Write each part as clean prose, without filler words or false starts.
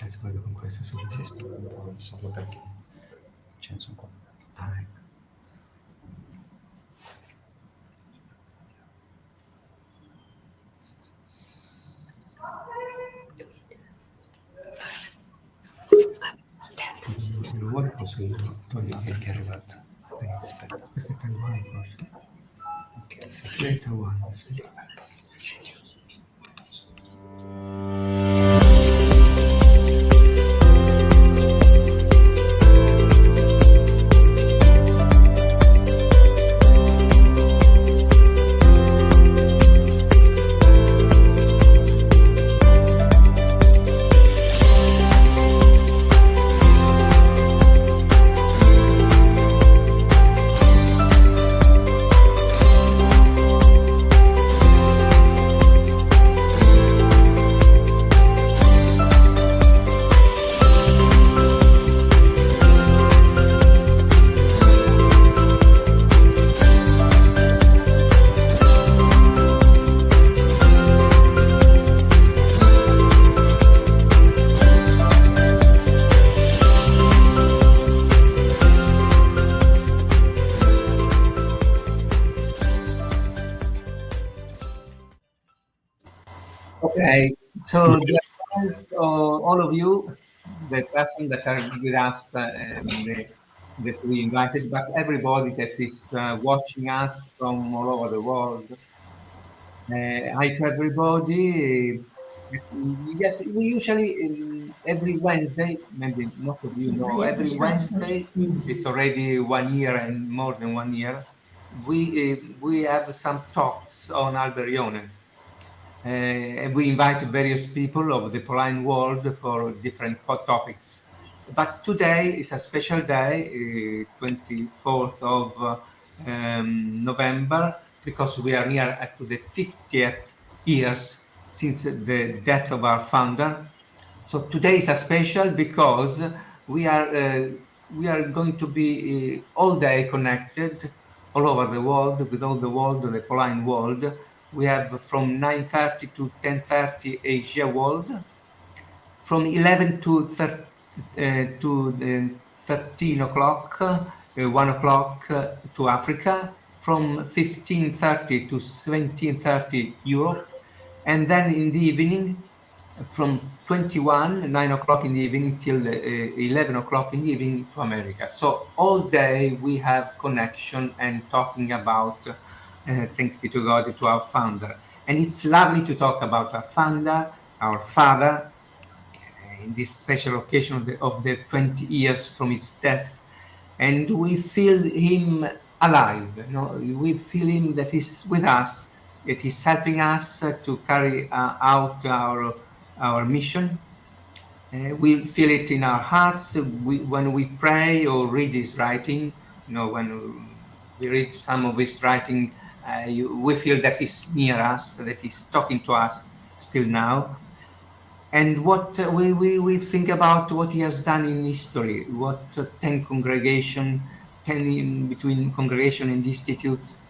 Adesso vado con questo subito. Sì, aspetta un po', solo perché ce ne sono collegato. Ah, ecco. Il rumore posso io togliere Che è arrivato. Va bene, aspetta, questo è Taiwan forse. Ok, Sì, è Taiwan, sì. Okay, so dear friends, all of you, the person that are with us, that we invited, but everybody that is watching us from all over the world. Hi to everybody. Yes, we usually every Wednesday, maybe most of you know, every Wednesday, it's already 1 year and more than 1 year. We have some talks on Alberione. And we invite various people of the Pauline world for different topics. But today is a special day, 24th of November, because we are near to the 50th years since the death of our founder. So today is a special because we are going to be all day connected all over the world, with all the world, the Pauline world. We have from 9:30 to 10:30 Asia world, from 11 to 13 o'clock, 1 o'clock to Africa, from 15:30 to 17:30 Europe, and then in the evening from 9 o'clock in the evening till 11 o'clock in the evening to America. So all day we have connection and talking about thanks be to God, to our founder. And it's lovely to talk about our founder, our father, in this special occasion of the 20 years from its death. And we feel him alive, you know? We feel him that is with us, that is helping us to carry out our mission. We feel it in our hearts when we pray or read his writing. You know, when we read some of his writing, we feel that he's near us, that he's talking to us still now. And what we think about what he has done in history, what 10 congregation, 10 in between congregation and institutes,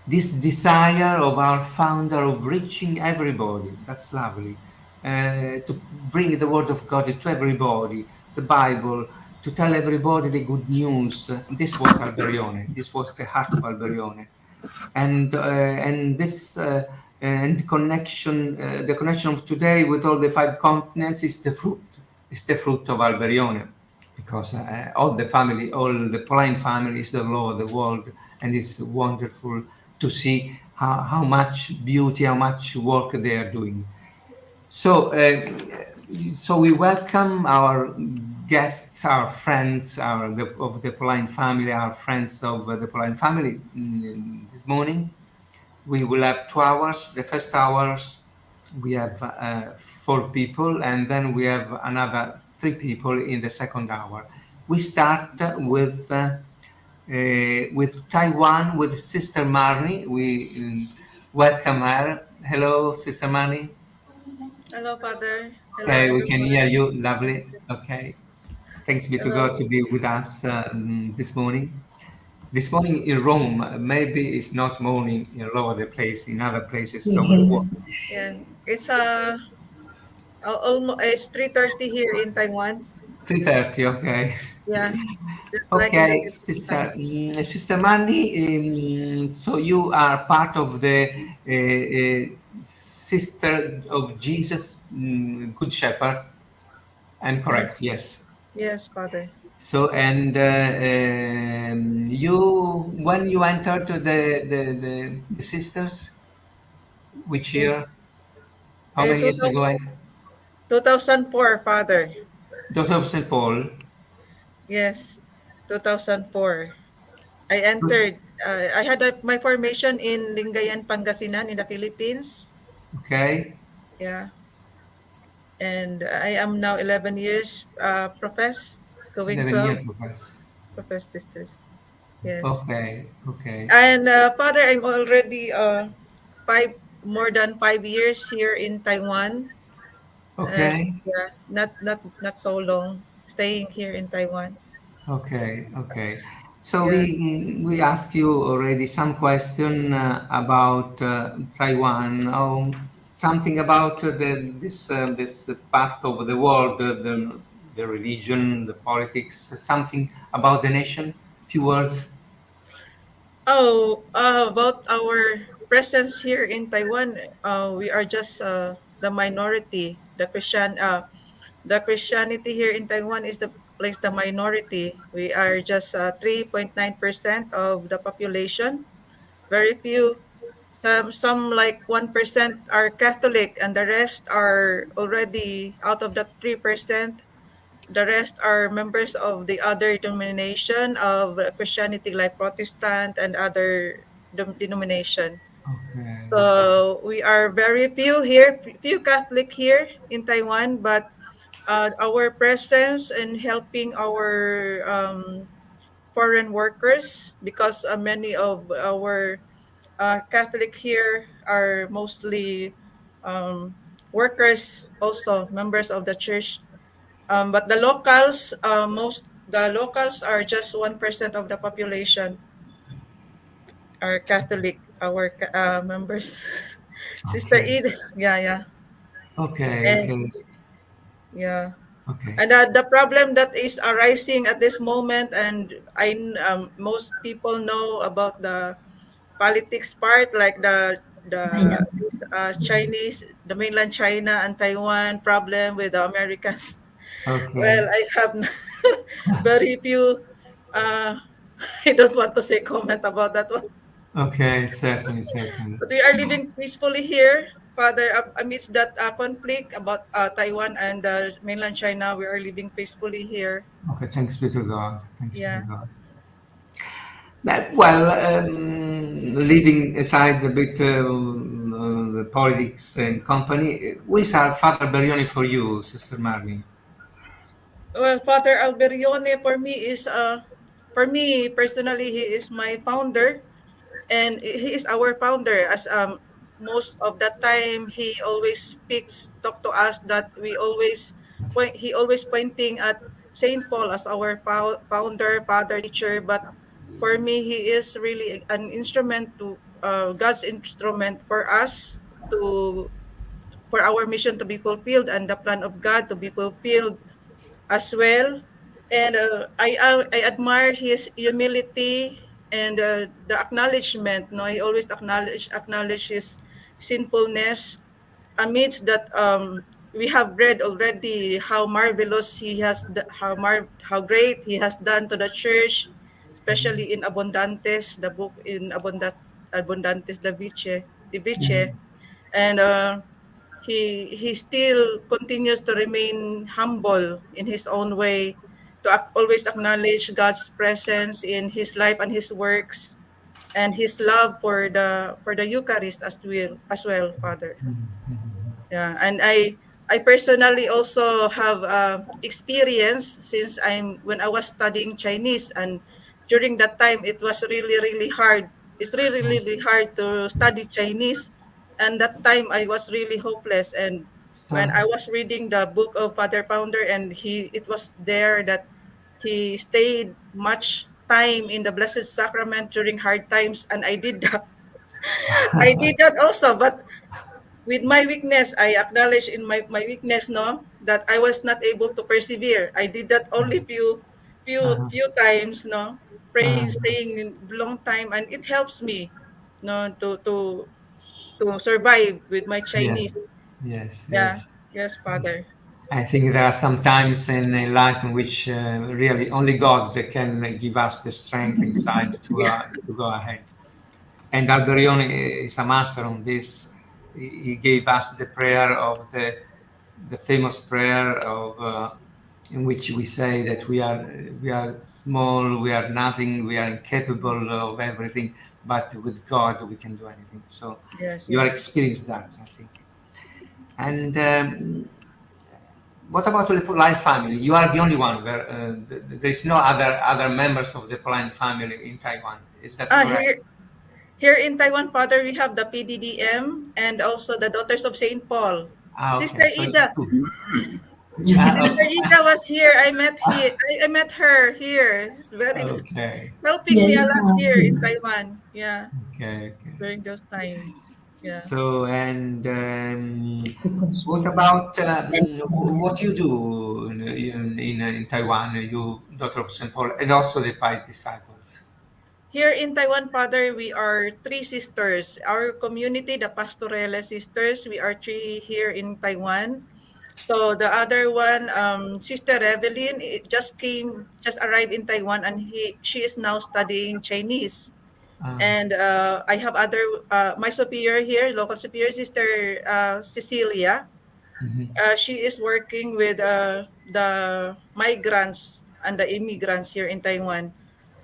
this desire of our founder of reaching everybody, that's lovely, to bring the word of God to everybody, the Bible, to tell everybody the good news. This was Alberione, this was the heart of Alberione. And this and the connection of today with all the 5 continents is the fruit of Alberione, because all the Pauline family is all over the world, and it's wonderful to see how much beauty, how much work they are doing. So we welcome our guests, our friends, of the Pauline family, our friends of the Pauline family this morning. We will have 2 hours. The first hours we have 4 people, and then we have another 3 people in the second hour. We start with Taiwan, with Sister Marnie. We welcome her. Hello, Sister Marnie. Hello, Father. Hello, Okay, we can hear you. everyone. Lovely. Okay. Thanks be to Hello. God to be with us this morning. This morning in Rome, maybe it's not morning in all over the place, in other places over the world. Yeah, it's Almost it's 3:30 here in Taiwan. 3:30, okay. Yeah, just like in the Okay, Philippines time. Sister Manny, so you are part of the Sister of Jesus, Good Shepherd, I'm correct, Yes, yes. yes, Father. So, and you, when you entered the sisters, which In year? How many years ago? 2000, 2004, Father. Daughter of St. Paul. Yes, 2004. I entered. I had my formation in Lingayen, Pangasinan, in the Philippines. Okay, Yeah, and I am now 11 years going 11 12 years professor. sisters. Yes, Okay, okay, and Father, I'm already five more than 5 years here in Taiwan. okay. Yeah, not so long staying here in Taiwan. Okay, okay. So Yeah. we asked you already some question about Taiwan, something about this part of the world, the religion, the politics, something about the nation. Few words. Oh, about our presence here in Taiwan, we are just the minority. The Christianity here in Taiwan is the minority. We are just 3.9% of the population. Very few. Some like 1% are Catholic, and the rest are already out of the 3%. The rest are members of the other denomination of Christianity, like Protestant and other denomination. Okay, So we are very few here, few Catholic here in Taiwan, but our presence in helping our foreign workers, because many of our Catholic here are mostly workers, also members of the church. But the locals are just 1% of the population are Catholic. Our members, Sister okay, Ed, yeah, yeah, okay, and okay, yeah, okay. and the problem that is arising at this moment, and most people know about the politics part, like the mainland China and Taiwan problem with the Americans. Well, Okay, I have very few. Uh, I don't want to say comment about that one. okay, certainly, certainly. But we are living peacefully here, Father. Amidst that conflict about Taiwan and mainland China, we are living peacefully here. Okay, thanks be to God. Thanks be to Yeah. God. That, well, leaving aside a bit the politics and company, which are Father Alberione for you, Sister Marley? Well, Father Alberione for me personally, he is my founder, and he is our founder. As most of the time, he always talk to us that he always pointing at Saint Paul as our founder, father, teacher. But for me, he is really an instrument to God's instrument for us to for our mission to be fulfilled and the plan of God to be fulfilled as well. And I admire his humility and the acknowledgement. No, he always acknowledge his sinfulness. Amidst that, we have read already how marvelous how great he has done to the church, especially in Abundantes, the book in Abundantes de Vice, and he still continues to remain humble in his own way, to always acknowledge God's presence in his life and his works, and his love for the Eucharist as well, Father. Yeah, and I personally also have experience, since when I was studying Chinese, and during that time it was really hard. It's really hard to study Chinese, and that time I was really hopeless. And when I So, was reading the book of Father Founder, and it was there that he stayed much time in the Blessed Sacrament during hard times, and I did that. I did that also, but with my weakness, I acknowledge in my weakness, no, that I was not able to persevere. I did that only Uh, few times, no, uh, praying, staying in long time, and it helps me, no, to survive with my yes, Chinese. yes, Yeah, yes, yes, yes. Father. I think there are some times in life in which really only God that can give us the strength inside Yeah, to go ahead. And Alberione is a master on this. He gave us the prayer of the famous prayer of in which we say that we are small, we are nothing, we are incapable of everything, but with God we can do anything. So yes, you are yes. experienced that, I think. And what about the Pauline family? You are the only one where there is no other members of the Pauline family in Taiwan. Is that Ah, correct? here in Taiwan, Father, we have the PDDM and also the Daughters of Saint Paul. Ah, Sister okay. So Ida, ah, Sister Ida was here. I met her here. She's very okay, helping me a Yes, lot here in Taiwan. Yeah, okay, okay. during those times. Yeah. So, and because what about what you do in Taiwan? You daughter of Saint Paul, and also the Pied Disciples. Here in Taiwan, Father, we are three sisters. Our community, the Pastorela sisters, we are three here in Taiwan. So the other one, Sister Evelyn, just arrived in Taiwan, and she is now studying Chinese. Ah, And I have other, my superior here, local superior, Sister Cecilia. mhm, She is working with the migrants and the immigrants here in Taiwan.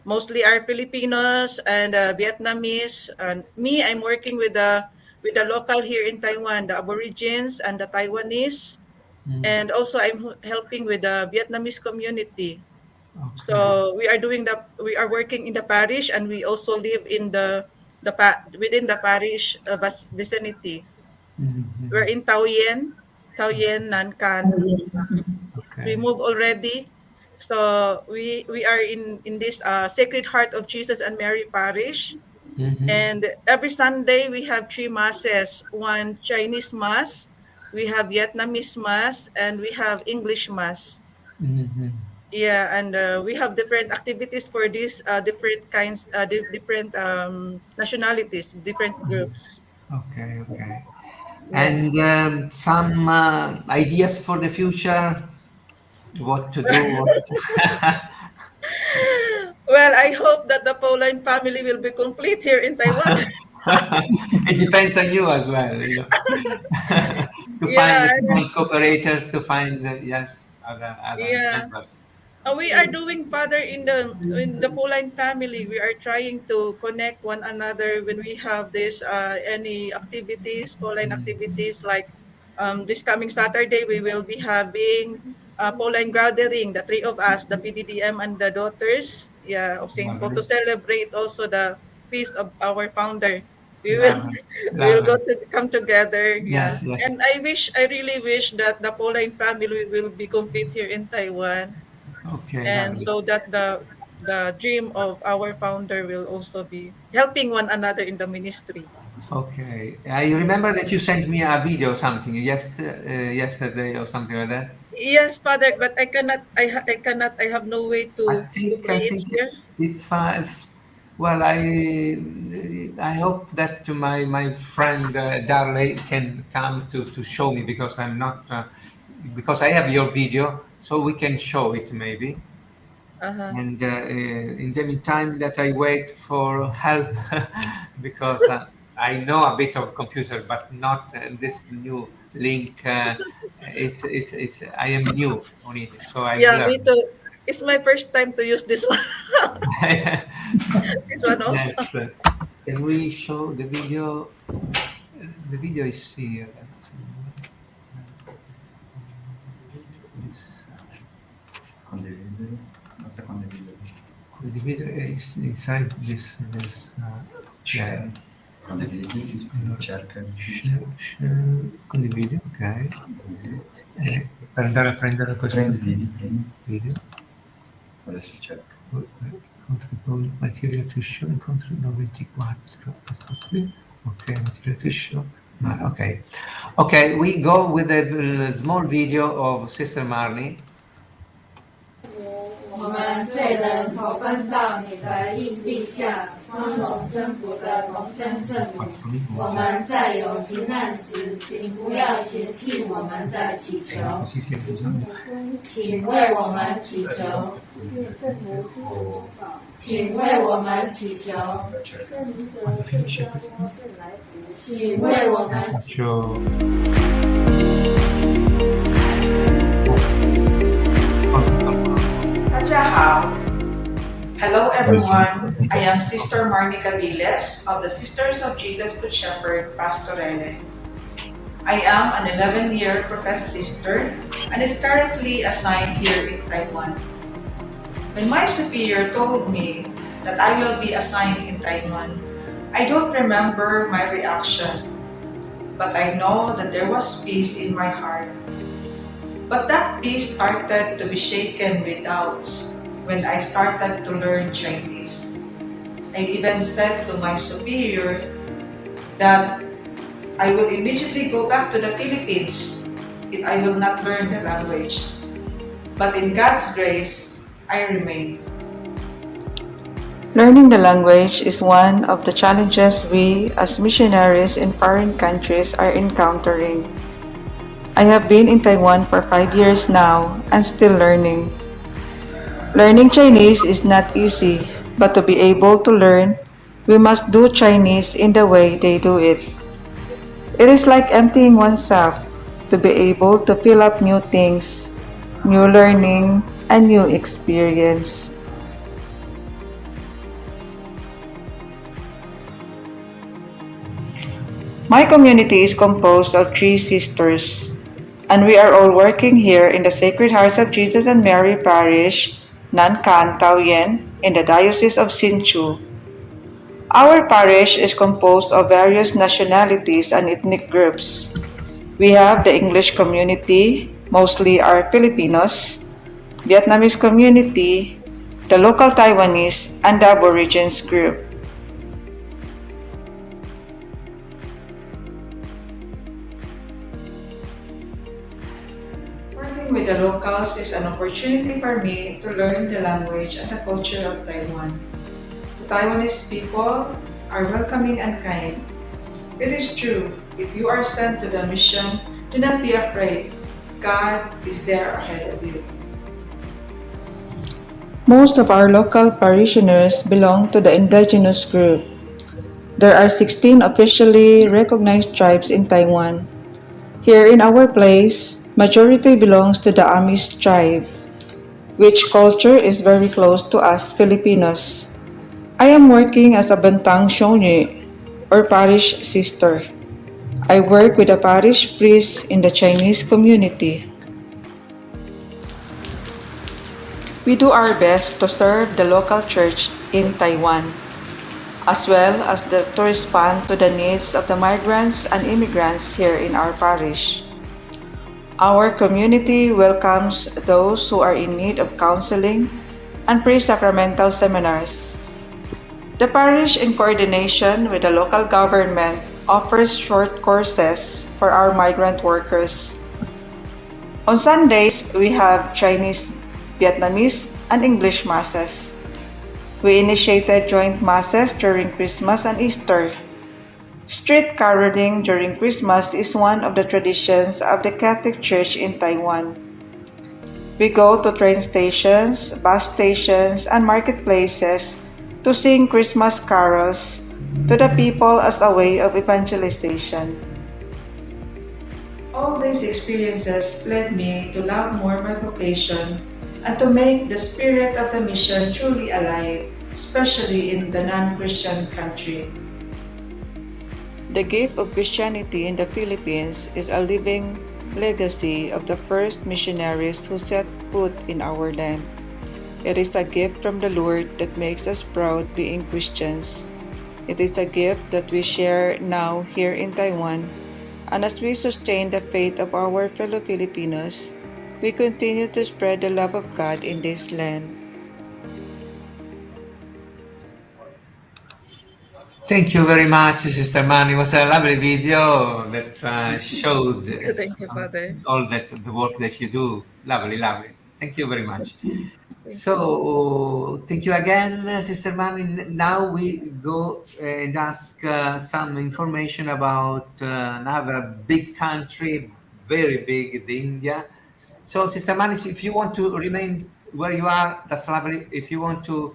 Mostly are Filipinos and Vietnamese. And me, I'm working with the local here in Taiwan, the Aborigines and the Taiwanese. mm, And also I'm helping with the Vietnamese community. okay. So we are working in the parish, and we also live in within the parish vicinity. Mhm, We're mhm, in Taoyuan, Nankan. So we okay. moved already. So we are in this Sacred Heart of Jesus and Mary Parish. Mhm, And every Sunday we have three masses: one Chinese mass, we have Vietnamese mass, and we have English mass. mhm. Yeah, and we have different activities for these different kinds, different nationalities, different groups. Okay, okay. Yes. And some ideas for the future, what to do, what Well, I hope that the Pauline family will be complete here in Taiwan. it depends on you as well, you know. Yeah, To find cooperators, to find yes, other yeah. members. We are doing, Father, in the Pauline family. We are trying to connect one another when we have this any activities, Pauline activities, like this coming Saturday we will be having Pauline gathering, the three of us, the PDDM and the daughters, yeah, of Saint Paul, to Lovely, celebrate also the feast of our founder. We will lovely, we will go lovely. to come together, yeah. Yes, yes. And I really wish that the Pauline family will be complete here in Taiwan, Okay, and lovely. so that the dream of our founder will also be helping one another in the ministry. Okay. I remember that you sent me a video or something yesterday or something like that. Yes, Father, but I cannot, I have no way to I play it think here. if well, I hope that my friend Darley can come to show me because I'm not because I have your video, so we can show it maybe. Uh-huh. And in the meantime, that I wait for help because I know a bit of computer, but not this new link. It's I am new on it, so I'm Yeah, me learning. too. It's my first time to use this one. This one also. Yes. Can we show the video? The video is here. It's, Condividere. Basta condividere. the video is inside this. Yeah. Share. Condividi. Allora, Cerca. condividi, ok. Condividi. Per andare a prendere questo Prendi, prima. video. Adesso cerca. Material to show, incontro no 24. Questo qui. Ok, material to show. Okay. Okay, we go with a small video of Sister Marnie. 我们罪人投奔到你的荫庇下，丰荣真福的童真圣母。我们在有急难时，请不要嫌弃我们的祈求，请为我们祈求，请为我们祈求，请为我们祈求。 Hello everyone, I am Sister Marnie Cabiles of the Sisters of Jesus Good Shepherd Pastorele. I am an 11-year professed sister and is currently assigned here in Taiwan. When my superior told me that I will be assigned in Taiwan, I don't remember my reaction, but I know that there was peace in my heart. But that peace started to be shaken with doubts when I started to learn Chinese. I even said to my superior that I will immediately go back to the Philippines if I will not learn the language. But in God's grace, I remain. Learning the language is one of the challenges we as missionaries in foreign countries are encountering. I have been in Taiwan for 5 years now and still learning. Learning Chinese is not easy, but to be able to learn, we must do Chinese in the way they do it. It is like emptying oneself to be able to fill up new things, new learning, and new experience. My community is composed of 3 sisters, and we are all working here in the Sacred Hearts of Jesus and Mary Parish, Nankan, Taoyuan, in the Diocese of Hsinchu. Our parish is composed of various nationalities and ethnic groups. We have the English community, mostly are Filipinos, Vietnamese community, the local Taiwanese, and the Aborigines group. Working with the locals is an opportunity for me to learn the language and the culture of Taiwan. The Taiwanese people are welcoming and kind. It is true, if you are sent to the mission, do not be afraid. God is there ahead of you. Most of our local parishioners belong to the indigenous group. There are 16 officially recognized tribes in Taiwan. Here in our place, majority belongs to the Amis tribe, which culture is very close to us Filipinos. I am working as a Bentang Shonye, or parish sister. I work with a parish priest in the Chinese community. We do our best to serve the local church in Taiwan, as well as to respond to the needs of the migrants and immigrants here in our parish. Our community welcomes those who are in need of counseling and pre-sacramental seminars. The parish, in coordination with the local government, offers short courses for our migrant workers. On Sundays, we have Chinese, Vietnamese, and English masses. We initiated joint masses during Christmas and Easter. Street caroling during Christmas is one of the traditions of the Catholic Church in Taiwan. We go to train stations, bus stations, and marketplaces to sing Christmas carols to the people as a way of evangelization. All these experiences led me to love more my vocation and to make the spirit of the mission truly alive, especially in the non-Christian country. The gift of Christianity in the Philippines is a living legacy of the first missionaries who set foot in our land. It is a gift from the Lord that makes us proud being Christians. It is a gift that we share now here in Taiwan, and as we sustain the faith of our fellow Filipinos, we continue to spread the love of God in this land. Thank you very much, Sister Mani. It was a lovely video that showed Thank you, Father. all that the work that you do. Lovely, lovely. Thank you very much. Thank So, thank you again, Sister Mani. Now we go and ask some information about another big country, very big, the India. So, Sister Mani, if you want to remain where you are, that's lovely. If you want to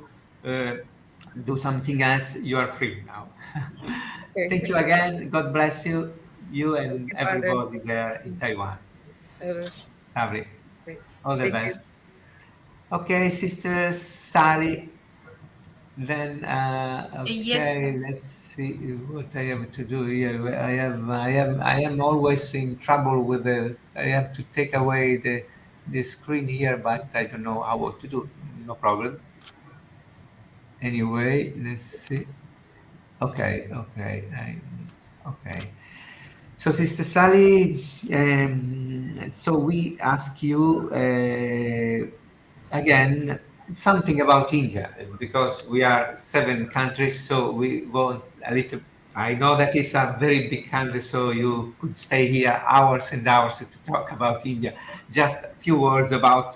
do something else, you are free now. Okay, Thank you thank you, again. God bless you Thank and you, Father. everybody there in Taiwan. Yes. Lovely. Okay. All the Thank you. best. Okay, Sister Sally. Then, Yes, okay, let's see what I have to do here. I am always in trouble with I have to take away the screen here, but I don't know how to do. No problem. Anyway, let's see. Okay. So, Sister Sally, so we ask you again something about India because we are 7 countries, so we want a little. I know that it's a very big country, so you could stay here hours and hours to talk about India. Just a few words about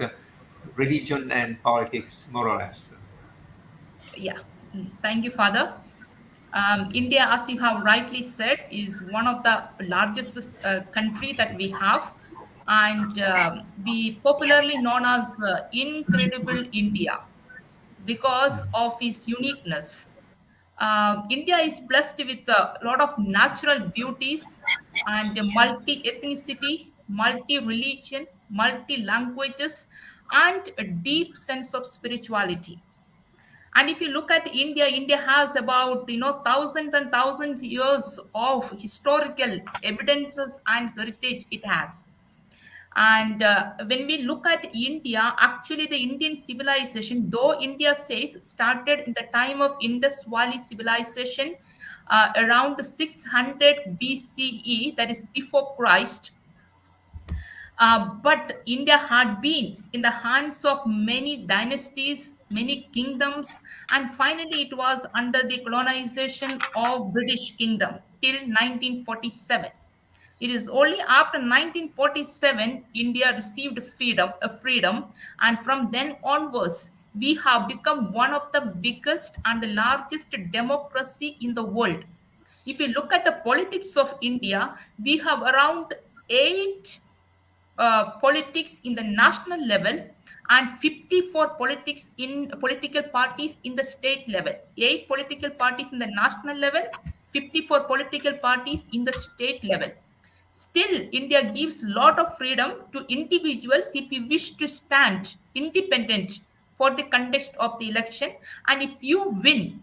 religion and politics, more or less. yeah. Thank you, Father. India, as you have rightly said, is one of the largest country that we have, and we popularly known as Incredible India because of its uniqueness. India is blessed with a lot of natural beauties and multi ethnicity, multi religion, multi languages, and a deep sense of spirituality. And if you look at India, India has about thousands and thousands years of historical evidences and heritage it has. And when we look at India, actually the Indian civilization, though India says started in the time of Indus Valley civilization around 600 BCE, that is before Christ, but India had been in the hands of many dynasties, many kingdoms, and finally it was under the colonization of British Kingdom till 1947. It is only after 1947 India received freedom, and from then onwards we have become one of the biggest and the largest democracy in the world. If you look at the politics of India, we have around 8 politics in the national level and 54 political parties in the state level. 8 political parties in the national level, 54 political parties in the state level. Still, India gives lot of freedom to individuals if you wish to stand independent for the context of the election, and if you win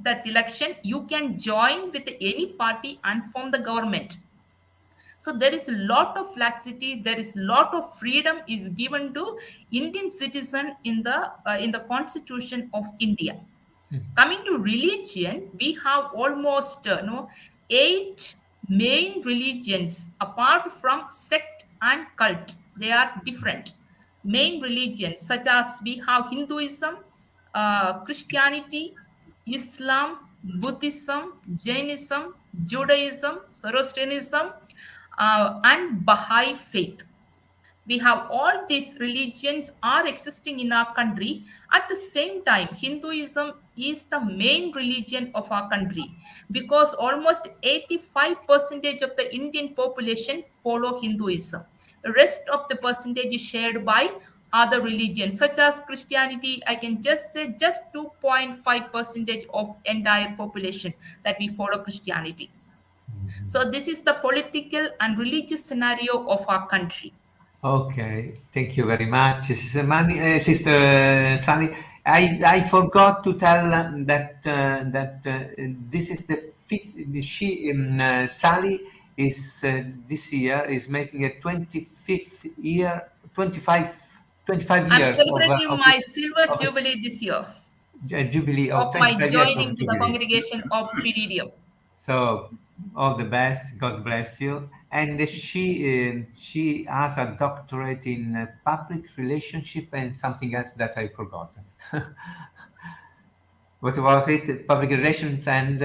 that election, you can join with any party and form the government. So there is a lot of laxity, there is a lot of freedom is given to Indian citizen in the constitution of India. Coming to religion, we have almost 8 main religions apart from sect and cult. They are different main religions, such as we have Hinduism, Christianity, Islam, Buddhism, Jainism, Judaism, Zoroastrianism, and Baha'i faith. We have all these religions are existing in our country. At the same time, Hinduism is the main religion of our country because almost 85% of the Indian population follow Hinduism. The rest of the percentage is shared by other religions such as Christianity. I can just say just 2.5% of entire population that we follow Christianity. So this is the political and religious scenario of our country. Okay, thank you very much, Sister Sally. I forgot to tell that this is the fifth. Sally is this year is making a 25th year, 25 I'm years celebrating my this, silver of his, jubilee this year jubilee of of my 25 years of joining to the jubilee. congregation of Piridium. So all the best. God bless you. And she has a doctorate in public relationship and something else that I forgot. What was it? Public relations and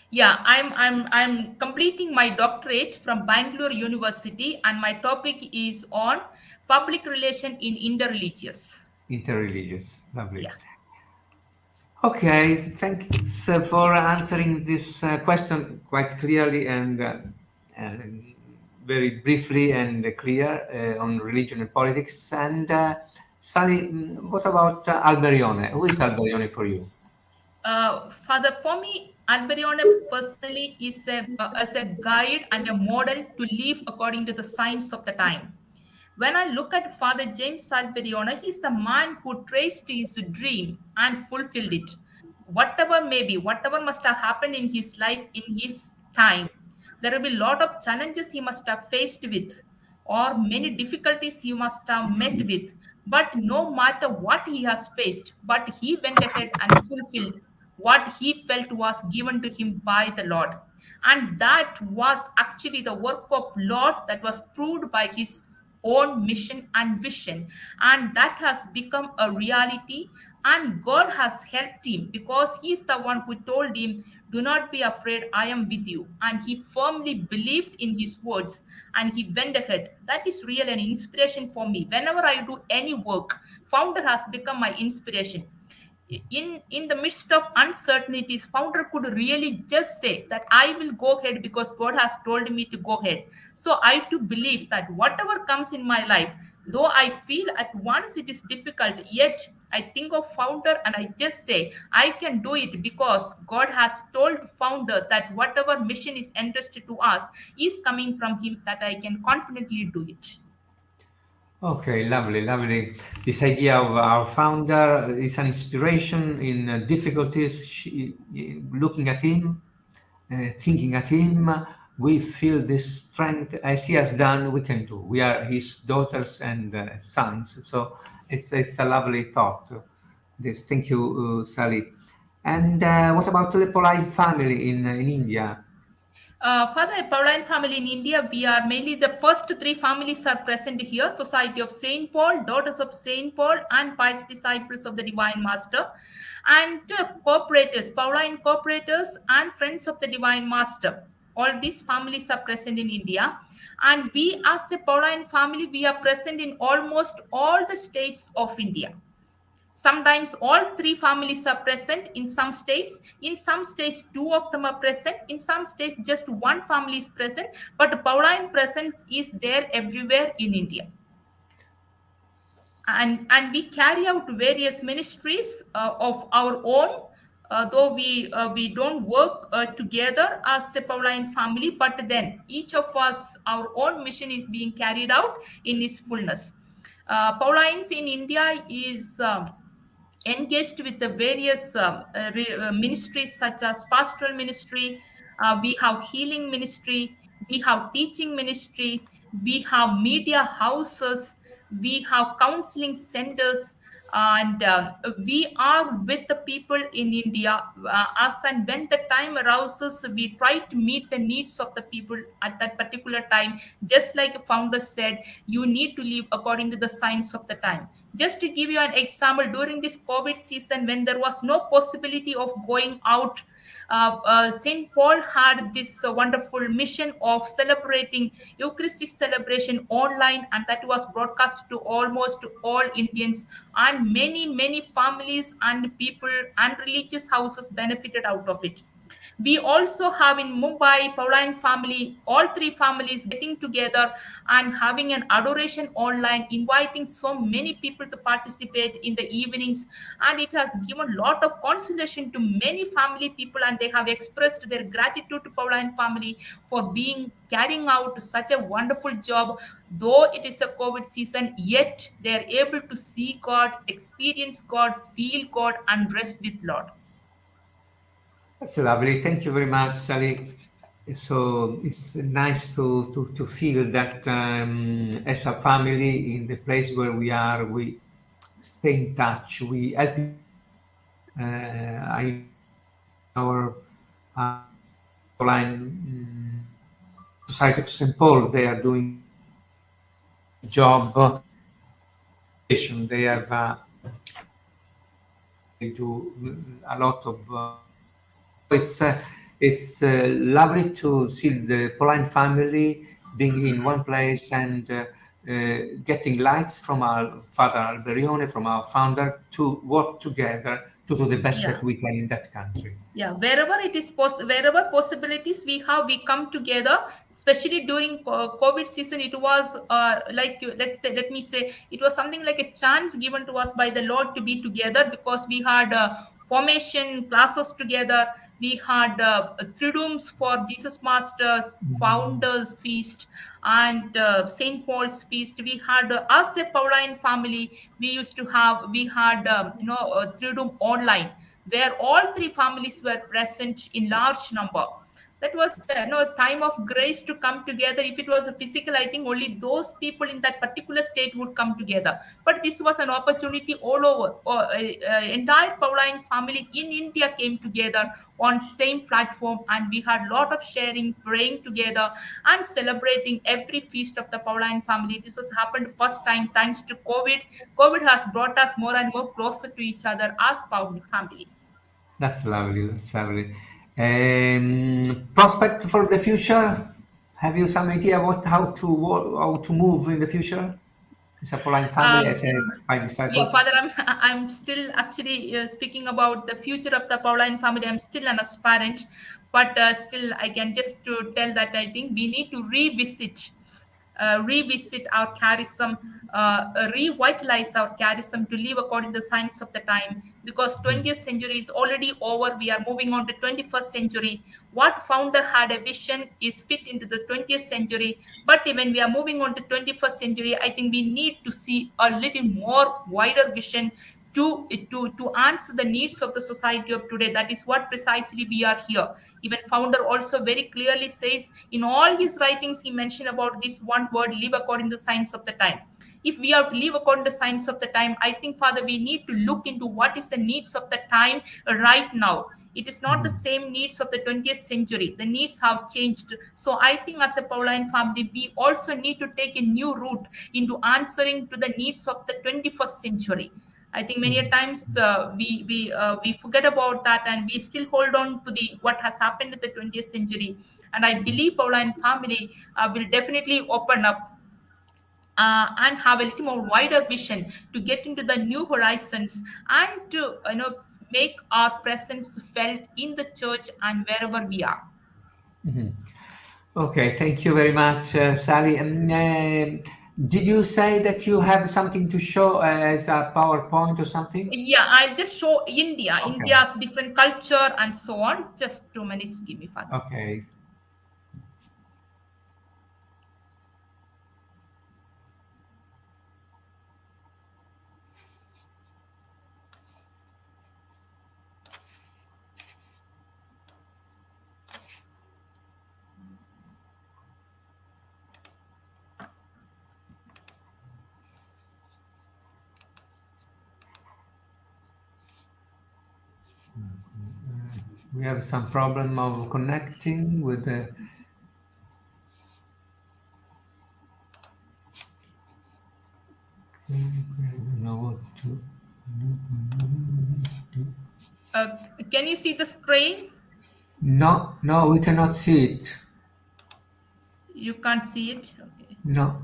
Yeah, I'm completing my doctorate from Bangalore University, and my topic is on public relation in interreligious. Interreligious. Lovely. Yeah. Okay, thanks for answering this question quite clearly and very briefly and clear on religion and politics. And Sally, what about Alberione? Who is Alberione for you? Father, for me, Alberione personally is as a guide and a model to live according to the signs of the time. When I look at Father James Alberione, he's a man who traced his dream and fulfilled it. Whatever may be, whatever must have happened in his life in his time, there will be a lot of challenges he must have faced with, or many difficulties he must have met with. But no matter what he has faced, but he went ahead and fulfilled what he felt was given to him by the Lord. And that was actually the work of Lord that was proved by his own mission and vision, and that has become a reality. And God has helped him because he's the one who told him, do not be afraid, I am with you. And he firmly believed in his words and he went ahead. That is real an inspiration for me. Whenever I do any work, founder has become my inspiration. In the midst of uncertainties, founder could really just say that I will go ahead because God has told me to go ahead. So I too believe that whatever comes in my life, though I feel at once it is difficult, yet I think of founder and I just say I can do it because God has told founder that whatever mission is entrusted to us is coming from him, that I can confidently do it. Okay, lovely, lovely. This idea of our founder is an inspiration in difficulties. Looking at him, thinking at him, we feel this strength as he has done. We can do. We are his daughters and sons. So it's a lovely thought. This. Thank you, Sally. And what about the Polite family in India? Father Pauline family in India, we are mainly the first three families are present here: Society of Saint Paul, Daughters of Saint Paul, and Pious Disciples of the Divine Master, and cooperators, Pauline cooperators, and Friends of the Divine Master. All these families are present in India, and we, as a Pauline family, we are present in almost all the states of India. Sometimes all three families are present in some states. In some states, two of them are present. In some states, just one family is present. But Pauline presence is there everywhere in India. And we carry out various ministries of our own, though we don't work together as a Pauline family, but then each of us, our own mission is being carried out in its fullness. Paulines in India is engaged with the various ministries such as pastoral ministry, we have healing ministry, we have teaching ministry, we have media houses, we have counseling centers, and we are with the people in India. As and when the time arises, we try to meet the needs of the people at that particular time. Just like a founder said, you need to live according to the signs of the time. Just to give you an example, during this COVID season, when there was no possibility of going out, St. Paul had this wonderful mission of celebrating Eucharistic celebration online, and that was broadcast to almost all Indians, and many families and people and religious houses benefited out of it. We also have in Mumbai, Pauline family, all three families getting together and having an adoration online, inviting so many people to participate in the evenings. And it has given a lot of consolation to many family people, and they have expressed their gratitude to Pauline family for carrying out such a wonderful job. Though it is a COVID season, yet they are able to see God, experience God, feel God, and rest with Lord. That's lovely. Thank you very much, Sally. So it's nice to feel that as a family in the place where we are, we stay in touch. We help. I our online Society of St. Paul. They are doing a job. They have they do a lot of. It's It's lovely to see the Pauline family being in one place and getting lights from our Father Alberione, from our founder, to work together to do the best Yeah. that we can in that country. Yeah, wherever it is wherever possibilities we have, we come together. Especially during COVID season, it was let me say, it was something like a chance given to us by the Lord to be together, because we had formation classes together. We had three rooms for Jesus Master Founders Feast and Saint Paul's Feast. We had as a Pauline family, we had three room online, where all three families were present in large number. That was a time of grace to come together. If it was a physical, I think only those people in that particular state would come together. But this was an opportunity all over. Entire Pauline family in India came together on same platform, and we had a lot of sharing, praying together, and celebrating every feast of the Pauline family. This was happened first time thanks to COVID. COVID has brought us more and more closer to each other as Pauline family. That's lovely. That's lovely. Prospect for the future? Have you some idea how to move in the future? As a Pauline family, as my disciples. Yeah, Father, I'm still actually speaking about the future of the Pauline family. I'm still an aspirant, but still I can just to tell that I think we need to revisit our charism, revitalize our charism to live according to the signs of the time, because 20th century is already over. We are moving on to 21st century. What founder had a vision is fit into the 20th century, but when we are moving on to 21st century, I think we need to see a little more wider vision to answer the needs of the society of today. That is what precisely we are here. Even founder also very clearly says in all his writings, he mentioned about this one word: live according to the signs of the time. If we are to live according to the signs of the time, I think, Father, we need to look into what is the needs of the time right now. It is not the same needs of the 20th century. The needs have changed. So I think as a Pauline family, we also need to take a new route into answering to the needs of the 21st century. I think many a times we forget about that, and we still hold on to what has happened in the 20th century. And I believe Pauline family will definitely open up and have a little more wider vision to get into the new horizons, and to make our presence felt in the church and wherever we are. Okay, thank you very much, Sally. Did you say that you have something to show as a PowerPoint or something? Yeah, I'll just show India, Okay. India's different culture and so on. Just 2 minutes, give me, Father. Okay. We have some problem of connecting with the. I don't know what to do. Can you see the screen? No, we cannot see it. You can't see it? Okay. No.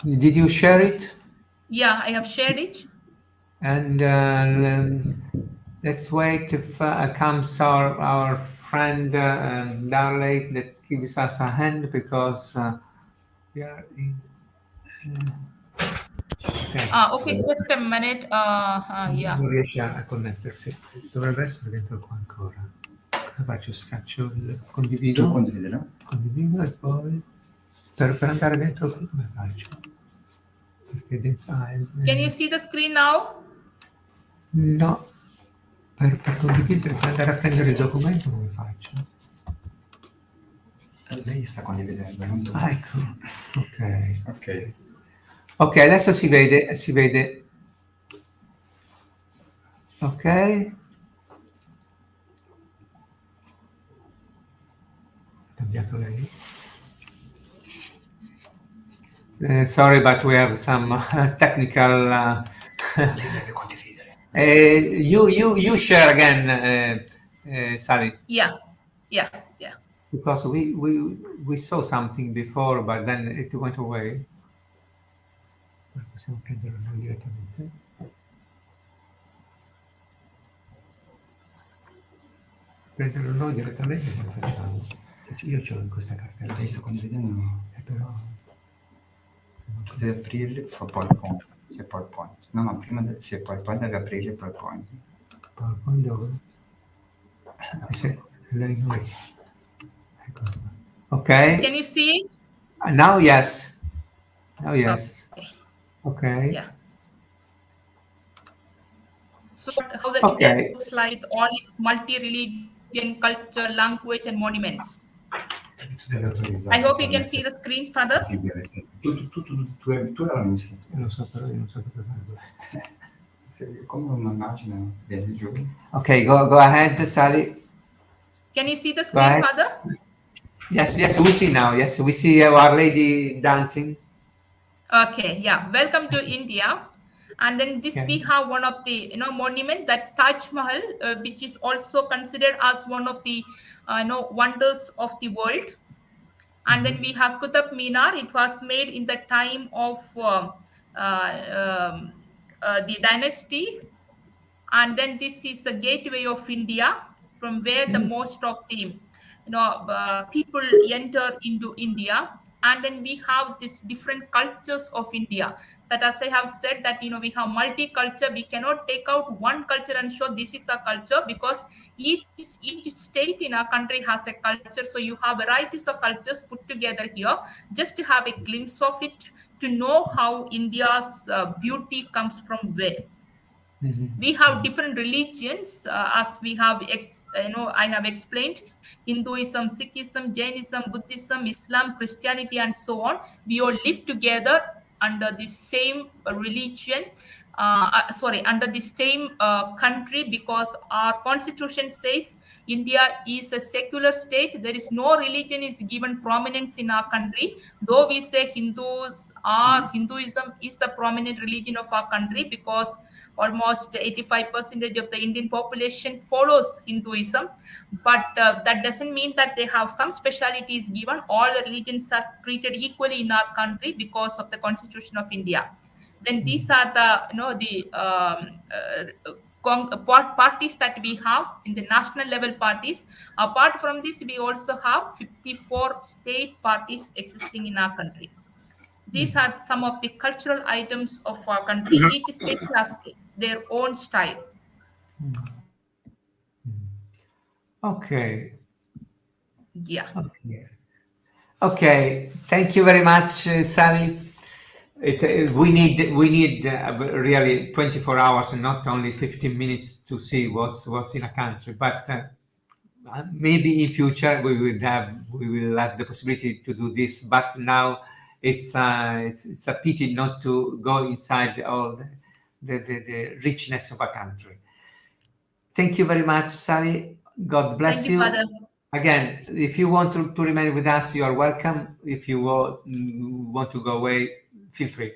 Did you share it? Yeah, I have shared it. And let's wait if comes our friend Darley that gives us a hand, because we are in. Okay, just a minute. Yeah. Non riesce a connettersi. Dovrebbe essere dentro qua ancora. Cosa faccio? Scaccio il condivido. Tu condividilo. Condivido e poi per andare dentro qui come faccio? Perché dentro. Can you see the screen now? No. Per condividere, per andare a prendere il documento come faccio? Lei sta condividendo, non tu. Ecco. Ok. Ok, adesso si vede. Ok. Cambiato lei. Sorry, but we have some technical. Lei deve condividere. You share again, Sally. Yeah. Yeah. Because we saw something before, but then it went away. Possiamo prenderlo noi direttamente. Prenderlo noi direttamente come facciamo? Io ce l'ho in questa cartella. Lei sto condividendo, Però deve aprirli for PowerPoint. Se PowerPoint. No, prima se PowerPoint deve aprire PowerPoint. PowerPoint dove? Se lei non è. Ecco. Ok. Can you see it? Now yes. Now yes. Okay. Yeah. So how the Okay. India looks like all its multi-religion, culture, language, and monuments. I hope you can see the screen, Father. Tu la messo. Lo so, però io non so cosa fare. Come un'immagine vedi giù. Okay, go ahead, Sally. Can you see the Go screen, ahead. Father? Yes, we see now. Yes, we see Our Lady dancing. Okay, yeah. Welcome to India. And then this we have one of the monument, that Taj Mahal, which is also considered as one of the wonders of the world. And then we have Qutb Minar. It was made in the time of the dynasty. And then this is the gateway of India, from where the most of the people enter into India. And then we have these different cultures of India. That, as I have said, that we have multicultural. We cannot take out one culture and show this is a culture, because each state in our country has a culture. So you have varieties of cultures put together here, just to have a glimpse of it, to know how India's beauty comes from where. We have different religions, as we have I have explained: Hinduism, Sikhism, Jainism, Buddhism, Islam, Christianity, and so on. We all live together under the same religion, under the same country, because our constitution says India is a secular state. There is no religion is given prominence in our country, though we say Hinduism is the prominent religion of our country, because almost 85% of the Indian population follows Hinduism. But that doesn't mean that they have some specialities given. All the religions are treated equally in our country because of the Constitution of India. Then these are the parties that we have in the national level parties. Apart from this, we also have 54 state parties existing in our country. These are some of the cultural items of our country. Each state has their own style. Okay. Yeah. Okay. Thank you very much, Sally. We need really 24 hours and not only 15 minutes to see what's in a country. But maybe in future we will have the possibility to do this. But now it's a pity not to go inside all the richness of a country. Thank you very much, Sally. God bless you. Father. Again, if you want to remain with us, you are welcome. If you want to go away, feel free.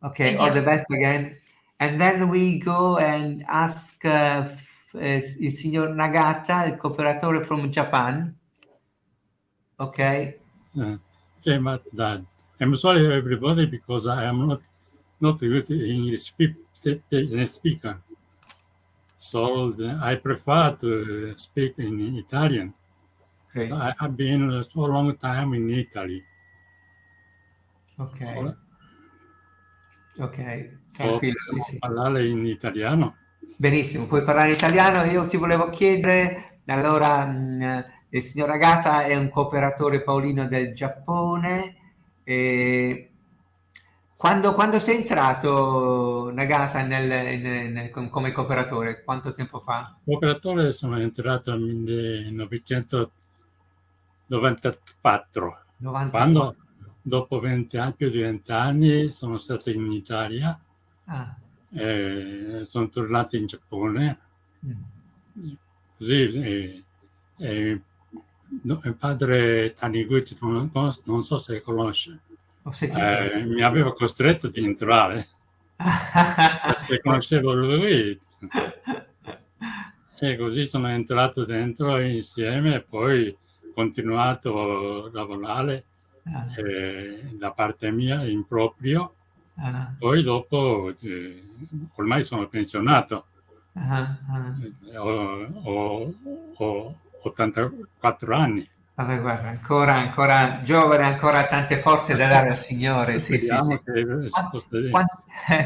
Okay, all the best again. And then we go and ask il signor Nagata, il cooperatore from Japan. Okay. Came at that. I'm sorry, everybody, because I am not good English speaker. So I prefer to speak in Italian. Great. So I have been so long time in Italy. Ok. Ok, Tranquillo. sì. Parlare in italiano? Benissimo, puoi parlare in italiano. Io ti volevo chiedere, allora, il signor Agata è un cooperatore paolino del Giappone. Quando sei entrato, Nagata, come cooperatore? Quanto tempo fa? Cooperatore sono entrato nel 1994. Quando dopo più di 20 anni sono stato in Italia, sono tornato in Giappone. Così il padre Taniguchi, non so se conosce, mi aveva costretto ad entrare perché conoscevo lui. E così sono entrato dentro insieme e poi continuato a lavorare da parte mia in proprio. Poi dopo, ormai sono pensionato, ho 84 anni. Vabbè, guarda, ancora giovane, ancora tante forze da dare al Signore. Sì, sì, Speriamo sì. che si possa dire.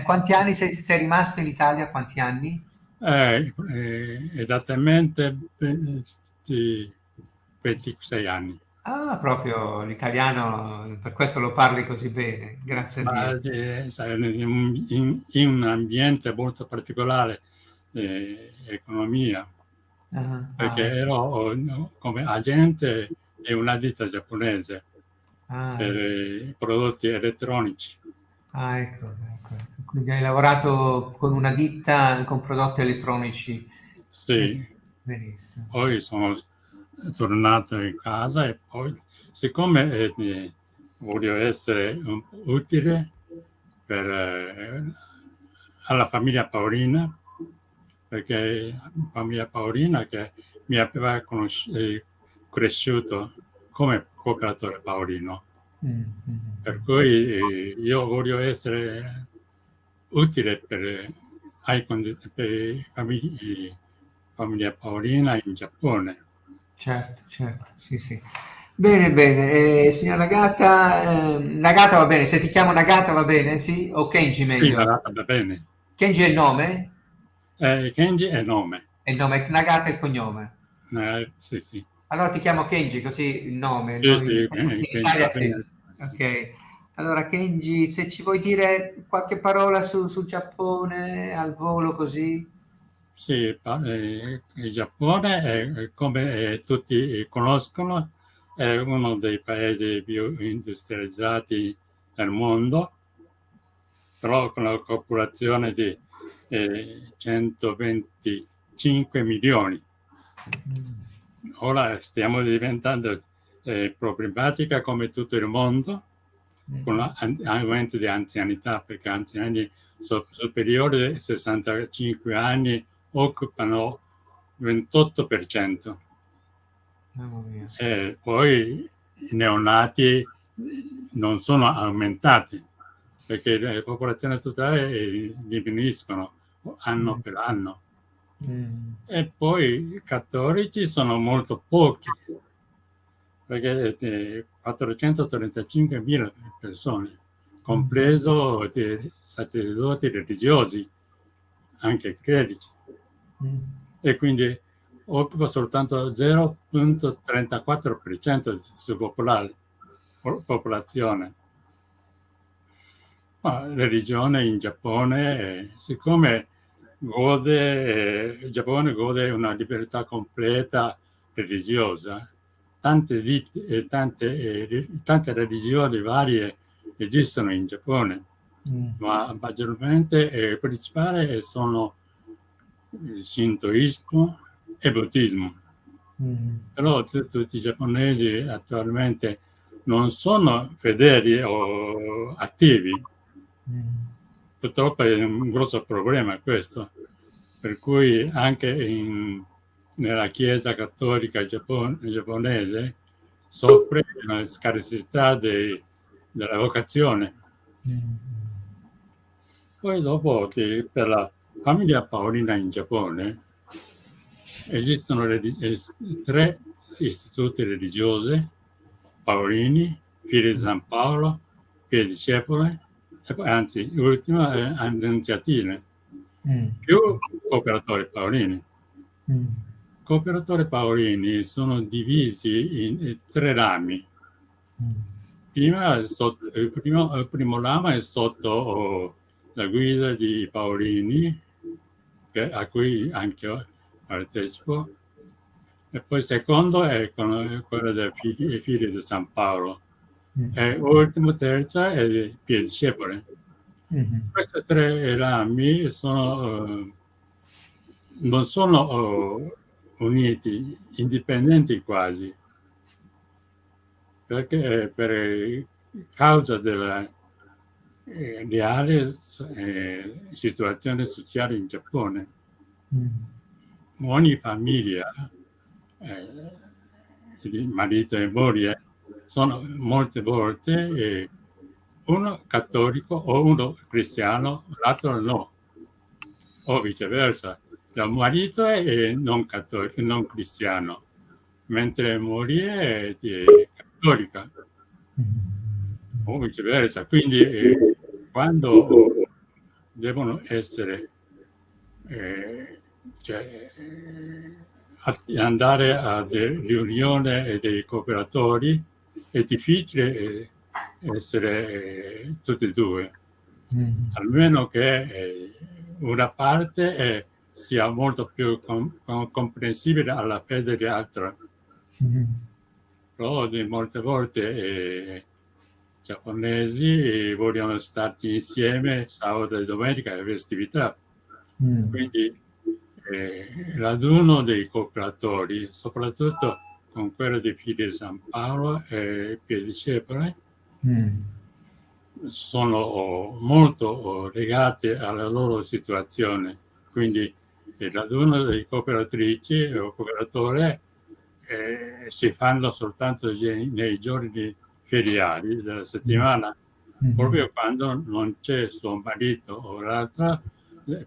Quanti anni sei rimasto in Italia? Quanti anni? Esattamente 26 anni. Ah, proprio l'italiano, per questo lo parli così bene, grazie a Ma Dio. sai, in un ambiente molto particolare, economia, perché ero come agente di una ditta giapponese per i prodotti elettronici. Ecco. Quindi hai lavorato con una ditta con prodotti elettronici. Sì, Benissimo. poi sono tornato in casa e poi, siccome voglio essere utile alla famiglia Paolina, perché la famiglia Paolina che mi aveva cresciuto come cooperatore paolino. Per cui io voglio essere utile per i famiglia Paolina in Giappone. Certo, sì. Bene. Signor Nagata va bene, se ti chiamo Nagata va bene, sì? O Kenji Sì, meglio? va bene. Kenji è il nome? Kenji è nome. È il nome, Nagata è il cognome. Sì. Allora ti chiamo Kenji, così il nome. Sì, Noi in Kenji Italia va sì. bene. Ok. Allora Kenji, se ci vuoi dire qualche parola sul Giappone al volo così? Sì, il Giappone, come tutti conoscono, è uno dei paesi più industrializzati del mondo, però con una popolazione di 125 milioni. Ora stiamo diventando problematica come tutto il mondo, con l'aumento di anzianità, perché anziani superiori ai 65 anni occupano 28%. Mamma mia. E poi i neonati non sono aumentati, perché le popolazioni totali diminuiscono anno per anno. E poi i cattolici sono molto pochi, perché 435.000 persone, compreso sacerdoti religiosi, anche clerici, e quindi occupa soltanto 0,34% della popolazione. Ma la religione in Giappone, siccome il Giappone gode una libertà completa religiosa, tante religioni varie esistono in Giappone, ma maggiormente principali sono il Shintoismo e il Buddismo. Però tutti i giapponesi attualmente non sono fedeli o attivi. Purtroppo è un grosso problema questo, per cui anche nella Chiesa cattolica giapponese soffre una scarsità della vocazione. Poi dopo, per la famiglia Paolina in Giappone esistono 3 istituti religiosi: Paolini, figli di San Paolo, figli discepoli, e poi, anzi, l'ultima è Annunziatine, più cooperatori paolini. Cooperatori paolini sono divisi in 3 rami. Il primo ramo è sotto la guida di Paolini, a cui anche io partecipo, e poi il secondo è quello dei figli di San Paolo, e l'ultimo, terzo, è il discepoli. Questi 3 rami non sono uniti, indipendenti quasi, perché per causa della reale situazione sociale in Giappone. ogni famiglia, di marito e moglie, sono molte volte uno cattolico o uno cristiano, l'altro no, o viceversa. Il marito è non cattolico, non cristiano, mentre la moglie è cattolica, o viceversa. Quindi quando devono essere andare a riunioni dei cooperatori è difficile essere tutti e due, almeno che una parte sia molto più comprensibile alla fede dell'altra. Però molte volte giapponesi vogliono starci insieme sabato e domenica e festività. Quindi raduno dei cooperatori, soprattutto con quello dei figli di San Paolo e Piediscepole, sono molto legate alla loro situazione. Quindi il raduno dei cooperatrici o cooperatori si fanno soltanto nei giorni feriali della settimana, proprio quando non c'è suo marito o l'altra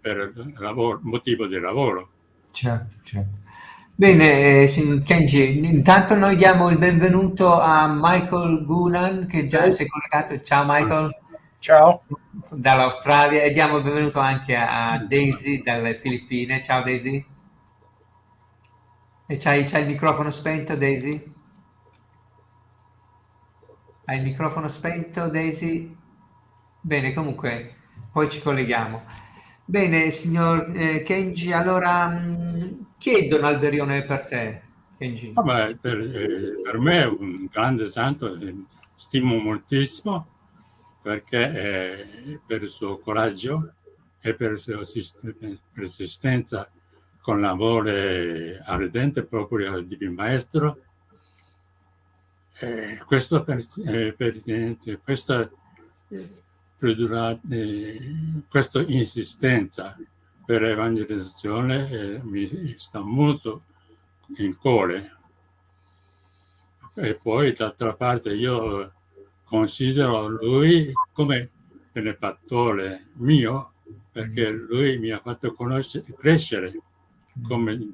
per motivo di lavoro. Certo, certo. Bene, Kenji, intanto noi diamo il benvenuto a Michael Gunan, che già si è collegato. Ciao Michael. Ciao. Dall'Australia, e diamo il benvenuto anche a Daisy dalle Filippine. Ciao Daisy. E c'hai il microfono spento, Daisy? Hai il microfono spento, Daisy? Bene, comunque, poi ci colleghiamo. Bene, signor Kenji, allora, chi è Don Alberione per te, Kenji? Vabbè, per me è un grande santo, stimo moltissimo, perché per il suo coraggio e per la sua persistenza con l'amore ardente proprio al Divino Maestro. Questa insistenza per evangelizzazione mi sta molto in cuore. E poi d'altra parte io considero lui come benefattore mio, perché lui mi ha fatto crescere come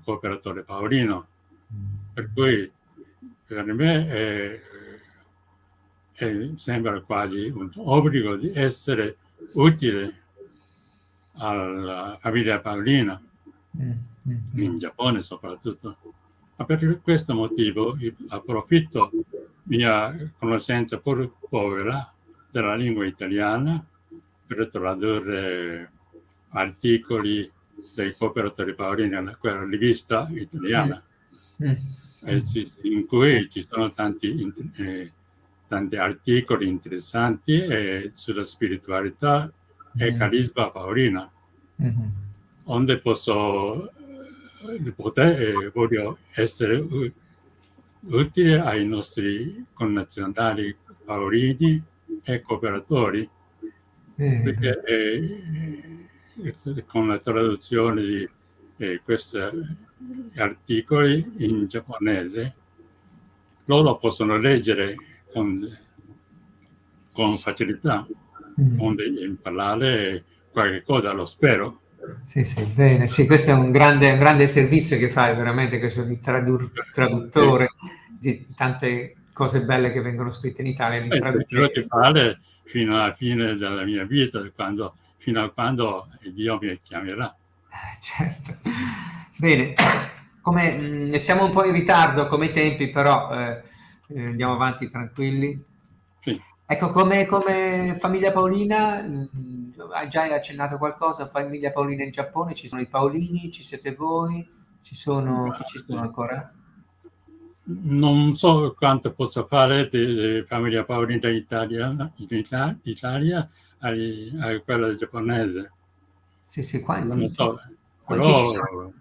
cooperatore paolino, per cui per me sembra quasi un obbligo di essere utile alla famiglia paolina, in Giappone soprattutto. Ma per questo motivo approfitto mia conoscenza pur povera della lingua italiana per tradurre articoli dei cooperatori paolini in quella rivista italiana, in cui ci sono tanti articoli interessanti sulla spiritualità e carisma paolina, onde voglio essere utile ai nostri connazionali paolini e cooperatori, perché con la traduzione di questi articoli in giapponese loro possono leggere con facilità, onde imparare qualche cosa, lo spero. Sì, bene, sì, questo è un grande servizio che fai, veramente, questo di traduttore di tante cose belle che vengono scritte in Italia, li traduci. Fino alla fine della mia vita, fino a quando Dio mi chiamerà. Certo. Bene, come siamo un po' in ritardo come tempi, però andiamo avanti tranquilli. Sì. Ecco, come famiglia paolina, hai già accennato qualcosa, famiglia paolina in Giappone, ci sono i paolini, ci siete voi, chi ci sono ancora? Non so quanto possa fare di famiglia paolina in Italia a quella giapponese. Sì, quanti? Non so, però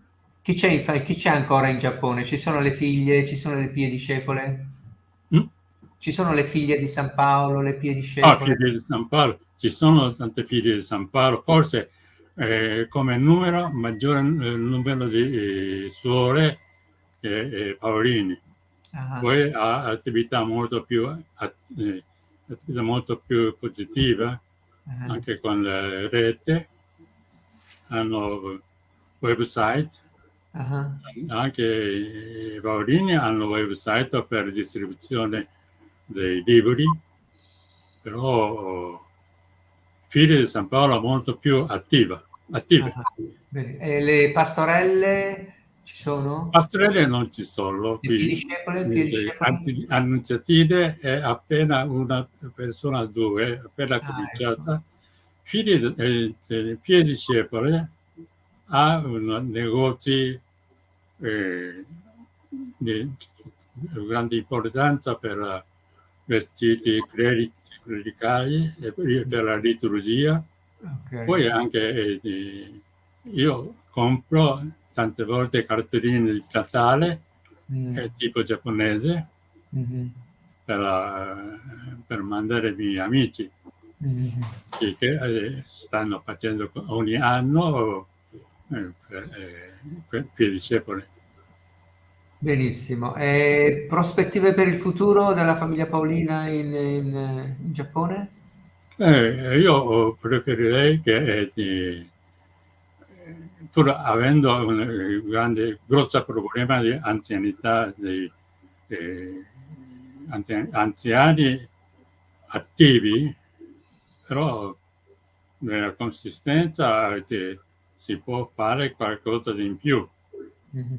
chi c'è ancora in Giappone? Ci sono le figlie, ci sono le Piediscepole? Ci sono le figlie di San Paolo, le Piediscepole? Figlie di San Paolo, ci sono tante figlie di San Paolo, forse come numero maggiore il numero di suore che Paolini. Poi ha attività molto più positiva, anche con la rete, hanno website, anche i Paolini hanno website per distribuzione dei libri, però Figli di San Paolo è molto più attive. Bene. E le pastorelle ci sono? Pastorelle non ci sono Le qui. più discepole? Annunciatine è appena una persona, due, appena cominciata. Ecco. Piedi discepole ha un negozio di grande importanza per vestiti clericali e per la liturgia. Okay. Poi anche io compro tante volte cartoline di Natale tipo giapponese per mandare ai miei amici che stanno facendo ogni anno per discepoli. Benissimo. Prospettive per il futuro della famiglia Paolina in Giappone? Io preferirei che pur avendo un grosso problema di anzianità dei anziani attivi, però nella consistenza si può fare qualcosa di in più,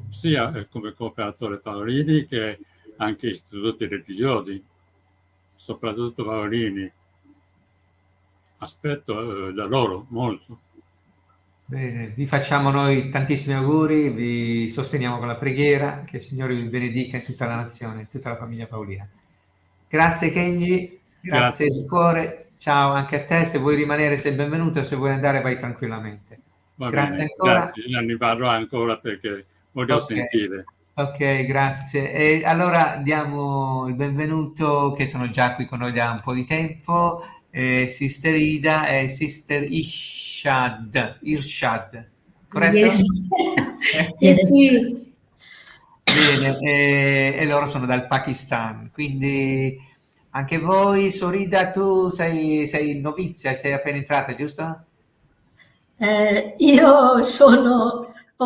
sia come cooperatore Paolini che anche istituti religiosi, soprattutto Paolini. Aspetto da loro molto. Bene, vi facciamo noi tantissimi auguri, vi sosteniamo con la preghiera, che il Signore vi benedica in tutta la nazione, in tutta la famiglia Paolina. Grazie Kenji, grazie di cuore, ciao anche a te, se vuoi rimanere sei benvenuto e se vuoi andare vai tranquillamente. Grazie ancora. Grazie, ne riparlo ancora perché voglio sentire. Ok, grazie. E allora diamo il benvenuto, che sono già qui con noi da un po' di tempo, Sister Ida e Sister Irshad, corretto? Yes. Yes, sì. Bene, e loro sono dal Pakistan, quindi anche voi, Sorida, tu sei novizia, sei appena entrata, giusto? Io ho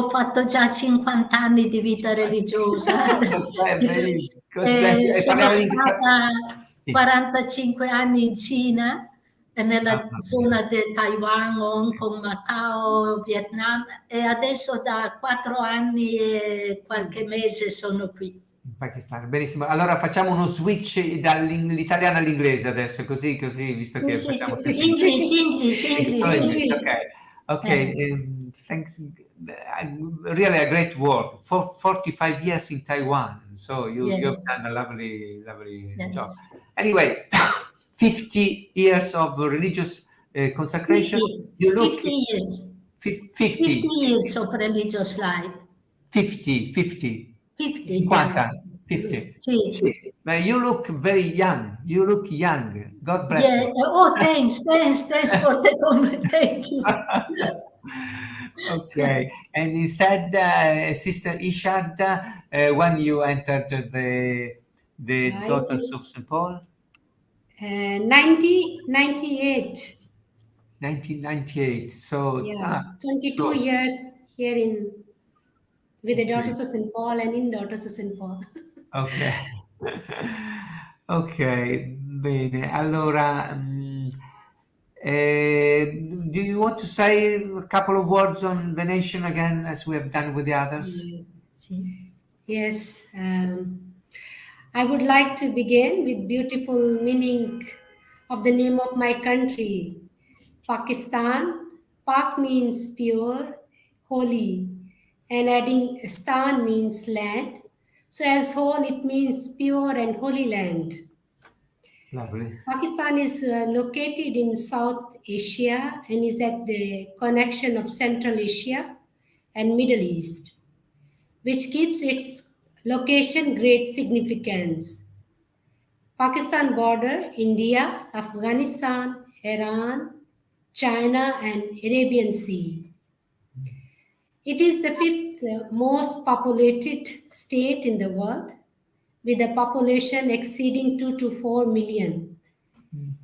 fatto già 50 anni di vita religiosa. Benissimo. Sono stata Sì. 45 anni in Cina, nella Ah, zona di Taiwan, Hong Kong, Macao, Vietnam, e adesso da 4 anni e qualche mese sono qui. in Pakistan, benissimo. Allora facciamo uno switch dall'italiano all'inglese adesso, così, visto che Sì, facciamo sì, sempre English. Okay, thanks. Really a great work. For 45 years in Taiwan, so you've done a lovely job. Anyway, 50 years of religious consecration. 50, You look 50 years. 50 years of religious life. 50. 50. 50. Sì. But you look very young. You look young. God bless you. Oh, thanks for the comment. Thank you. Okay. And instead, Sister Ishad, when you entered the Daughters of St. Paul? 1998. 1998. So, 22 years here with the Daughters of St. Paul and in Daughters of St. Paul. Ok. Ok, bene. Allora, do you want to say a couple of words on the nation again, as we have done with the others? Yes. I would like to begin with beautiful meaning of the name of my country, Pakistan. Pak means pure, holy, and adding stan means land. So as whole, it means pure and holy land. Lovely. Pakistan is located in South Asia and is at the connection of Central Asia and Middle East, which gives its location great significance. Pakistan border India, Afghanistan, Iran, China, and Arabian Sea. It is the fifth most populated state in the world, with a population exceeding 2 to 4 million.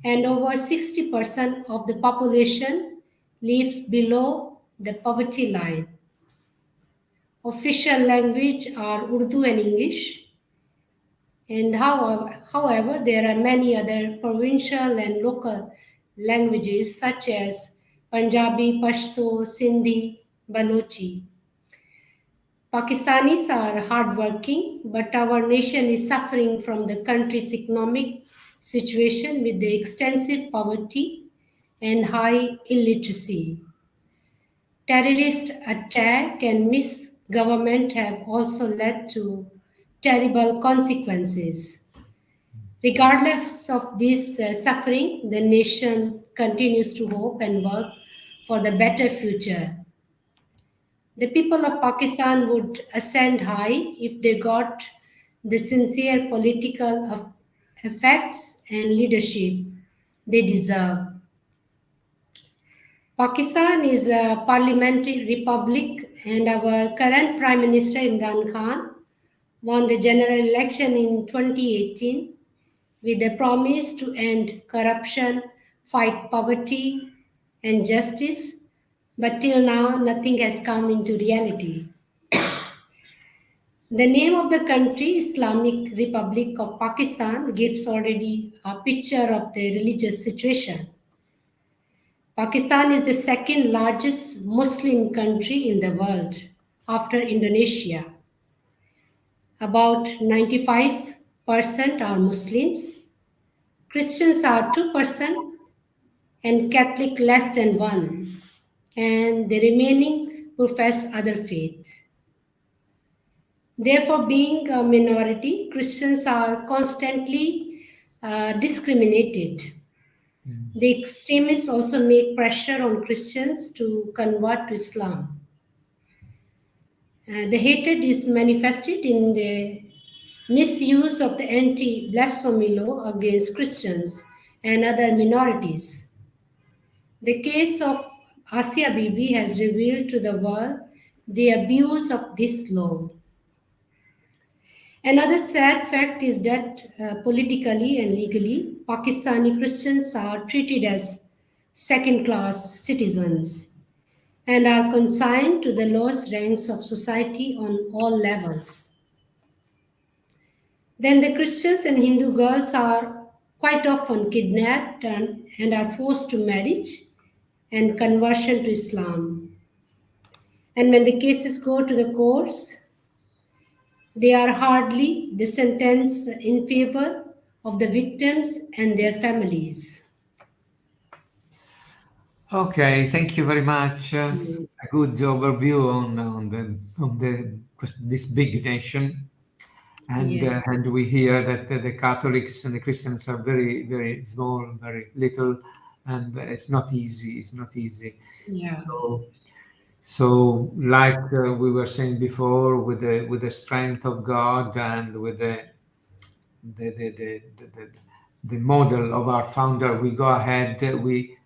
And over 60% of the population lives below the poverty line. Official language are Urdu and English. And however, there are many other provincial and local languages such as Punjabi, Pashto, Sindhi, Balochi. Pakistanis are hardworking, but our nation is suffering from the country's economic situation with the extensive poverty and high illiteracy. Terrorist attack and misgovernment have also led to terrible consequences. Regardless of this suffering, the nation continues to hope and work for the better future. The people of Pakistan would ascend high if they got the sincere political effects and leadership they deserve. Pakistan is a parliamentary republic, and our current Prime Minister Imran Khan won the general election in 2018 with a promise to end corruption, fight poverty and justice, but till now nothing has come into reality. The name of the country, Islamic Republic of Pakistan, gives already a picture of the religious situation. Pakistan is the second largest Muslim country in the world after Indonesia. About 95% are Muslims, Christians are 2%, and Catholic less than 1%, and the remaining profess other faiths. Therefore, being a minority, Christians are constantly discriminated. The extremists also make pressure on Christians to convert to Islam. The hatred is manifested in the misuse of the anti-blasphemy law against Christians and other minorities. The case of Asia Bibi has revealed to the world the abuse of this law. Another sad fact is that politically and legally, Pakistani Christians are treated as second-class citizens and are consigned to the lowest ranks of society on all levels. Then the Christians and Hindu girls are quite often kidnapped and are forced to marriage and conversion to Islam. And when the cases go to the courts, they are hardly the sentence in favor of the victims and their families. Okay, thank you very much. A good overview on this big nation, and Yes. and we hear that the Catholics and the Christians are very, very small, very little, and it's not easy. It's not easy. Yeah. So like we were saying before, with the strength of God and with the model of our founder, we go ahead.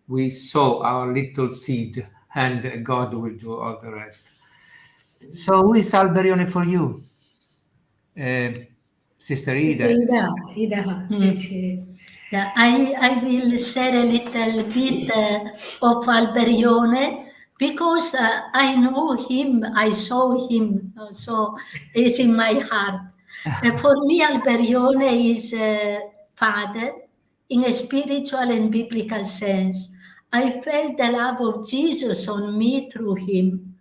We sow our little seed, and God will do all the rest. So who is Alberione for you, Sister Ida? Yeah, I will share a little bit of Alberione because I know him, I saw him, so it's in my heart. For me, Alberione is father in a spiritual and biblical sense. I felt the love of Jesus on me through him.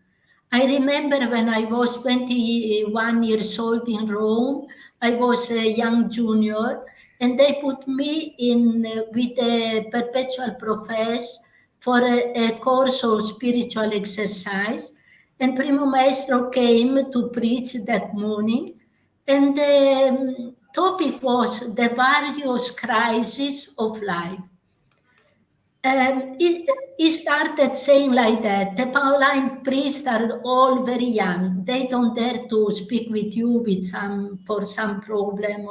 I remember when I was 21 years old in Rome, I was a young junior, and they put me in with a perpetual profess for a course of spiritual exercise. And Primo Maestro came to preach that morning, and the topic was the various crises of life. He started saying like that, the Pauline priests are all very young. They don't dare to speak with you for some problem.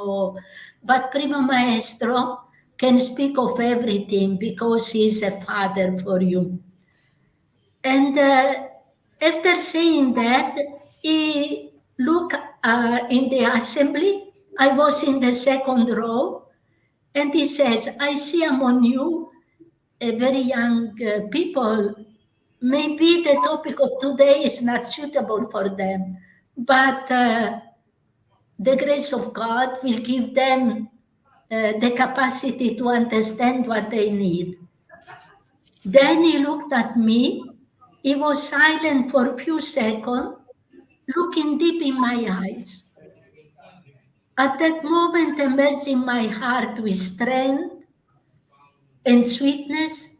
But Primo Maestro can speak of everything because he is a father for you. And after saying that, he looked in the assembly. I was in the second row, and he says, I see among you very young people. Maybe the topic of today is not suitable for them, but the grace of God will give them the capacity to understand what they need. Then he looked at me. He was silent for a few seconds, looking deep in my eyes. At that moment, emerged in my heart with strength and sweetness,